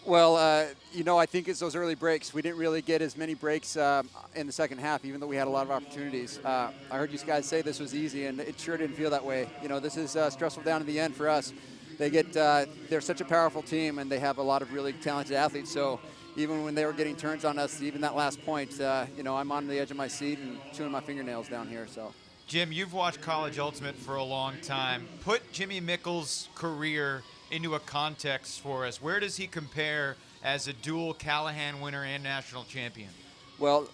Well, I think it's those early breaks. We didn't really get as many breaks in the second half, even though we had a lot of opportunities. I heard you guys say this was easy, and it sure didn't feel that way. This is stressful down to the end for us. They're such a powerful team, and they have a lot of really talented athletes. So even when they were getting turns on us, even that last point, I'm on the edge of my seat and chewing my fingernails down here. So, Jim, you've watched College Ultimate for a long time. Put Jimmy Mickle's career into a context for us. Where does he compare as a dual Callahan winner and national champion? Well,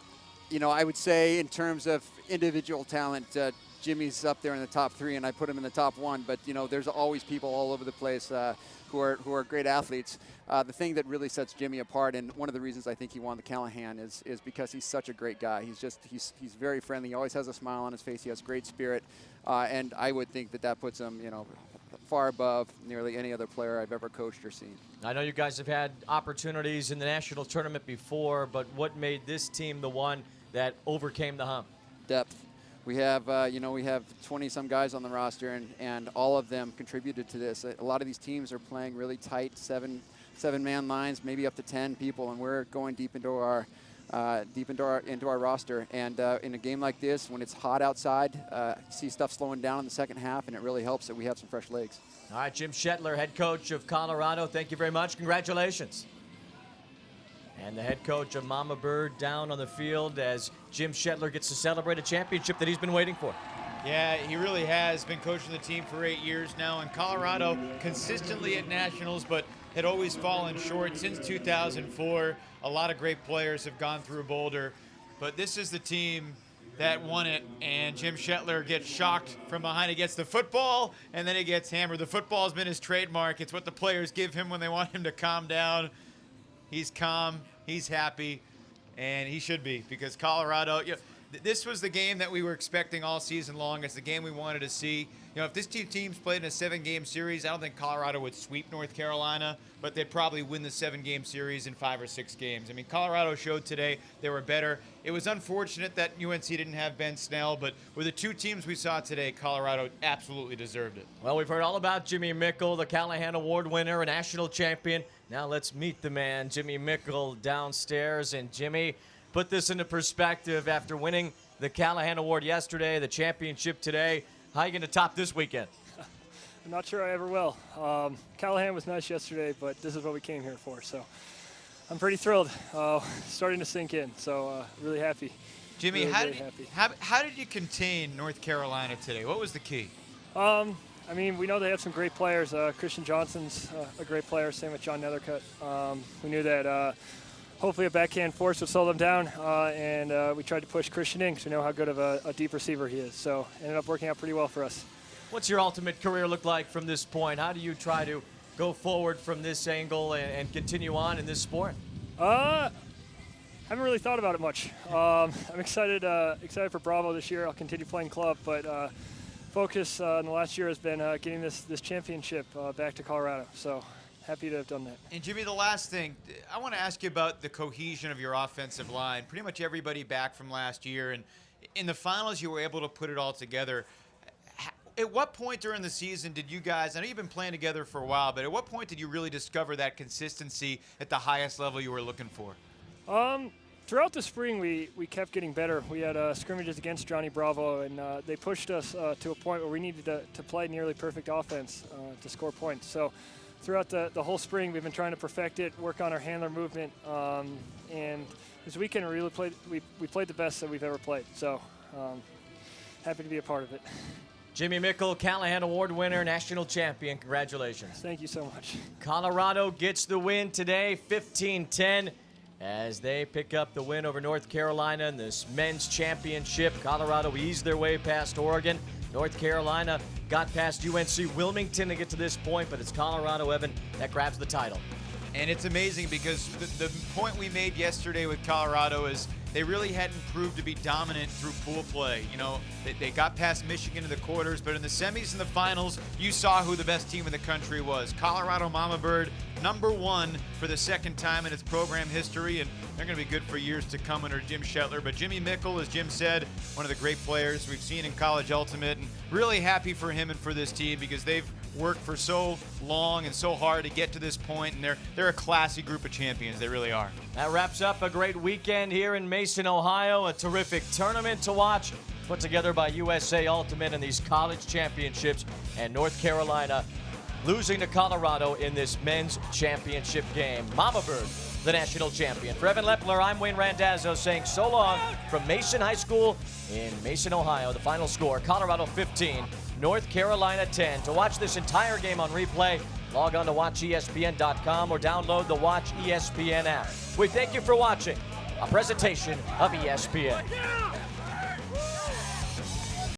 I would say in terms of individual talent, Jimmy's up there in the top three, and I put him in the top one. But there's always people all over the place who are great athletes. The thing that really sets Jimmy apart, and one of the reasons I think he won the Callahan, is because he's such a great guy. He's very friendly. He always has a smile on his face. He has great spirit, and I would think that puts him, far above nearly any other player I've ever coached or seen. I know you guys have had opportunities in the national tournament before, but what made this team the one that overcame the hump? Depth. We have 20-some guys on the roster, and all of them contributed to this. A lot of these teams are playing really tight seven-man lines, maybe up to 10 people, and we're going deep into our roster. And in a game like this, when it's hot outside, you see stuff slowing down in the second half, and it really helps that we have some fresh legs. All right, Jim Shetler, head coach of Colorado, thank you very much. Congratulations. And the head coach of Mamabird down on the field as Jim Shetler gets to celebrate a championship that he's been waiting for. Yeah, he really has been coaching the team for 8 years now, and Colorado consistently at nationals, but had always fallen short since 2004. A lot of great players have gone through Boulder, but this is the team that won it, and Jim Shetler gets shocked from behind. He gets the football, and then he gets hammered. The football has been his trademark. It's what the players give him when they want him to calm down. He's calm, he's happy, and he should be, because Colorado, this was the game that we were expecting all season long. It's the game we wanted to see. If this two teams played in a 7-game series, I don't think Colorado would sweep North Carolina, but they'd probably win the 7-game series in 5 or 6 games. I mean, Colorado showed today they were better. It was unfortunate that UNC didn't have Ben Snell, but with the two teams we saw today, Colorado absolutely deserved it. Well, we've heard all about Jimmy Mickle, the Callahan Award winner, a national champion. Now let's meet the man, Jimmy Mickle, downstairs. And Jimmy, put this into perspective after winning the Callahan Award yesterday, the championship today. How are you going to top this weekend? I'm not sure I ever will. Callahan was nice yesterday, but this is what we came here for. So I'm pretty thrilled. Starting to sink in, so really happy. Jimmy, really happy. how did you contain North Carolina today? What was the key? I mean, we know they have some great players. Christian Johnson's a great player, same with John Nethercutt. We knew that hopefully a backhand force would slow them down, and we tried to push Christian in because we know how good of a deep receiver he is. So it ended up working out pretty well for us. What's your ultimate career look like from this point? How do you try to go forward from this angle and continue on in this sport? Haven't really thought about it much. I'm excited for Bravo this year. I'll continue playing club, but focus in the last year has been getting this championship back to Colorado. So happy to have done that. And Jimmy, the last thing, I want to ask you about the cohesion of your offensive line. Pretty much everybody back from last year, and in the finals you were able to put it all together. At what point during the season did you guys, I know you've been playing together for a while, but at what point did you really discover that consistency at the highest level you were looking for? Throughout the spring, we kept getting better. We had scrimmages against Johnny Bravo, and they pushed us to a point where we needed to play nearly perfect offense to score points. So throughout the whole spring, we've been trying to perfect it, work on our handler movement, and this weekend we played the best that we've ever played. So happy to be a part of it. Jimmy Mickle, Callahan Award winner, national champion. Congratulations. Thank you so much. Colorado gets the win today, 15-10, as they pick up the win over North Carolina in this men's championship. Colorado eased their way past Oregon. North Carolina got past UNC Wilmington to get to this point, but it's Colorado, Evan, that grabs the title. And it's amazing because the point we made yesterday with Colorado is they really hadn't proved to be dominant through pool play. You know, they got past Michigan in the quarters, but in the semis and the finals, you saw who the best team in the country was. Colorado Mamabird, #1 for the second time in its program history, and they're going to be good for years to come under Jim Shetler. But Jimmy Mickle, as Jim said, one of the great players we've seen in College Ultimate, and really happy for him and for this team because they've worked for so long and so hard to get to this point, and they're a classy group of champions. They really are. That wraps up a great weekend here in Mason, Ohio. A terrific tournament to watch, put together by USA Ultimate in these college championships, and North Carolina losing to Colorado in this men's championship game. Mamabird, the national champion. For Evan Lepler, I'm Wayne Randazzo saying so long from Mason High School in Mason, Ohio. The final score, Colorado 15, North Carolina 10. To watch this entire game on replay, log on to watchespn.com or download the Watch ESPN app. We thank you for watching a presentation of ESPN.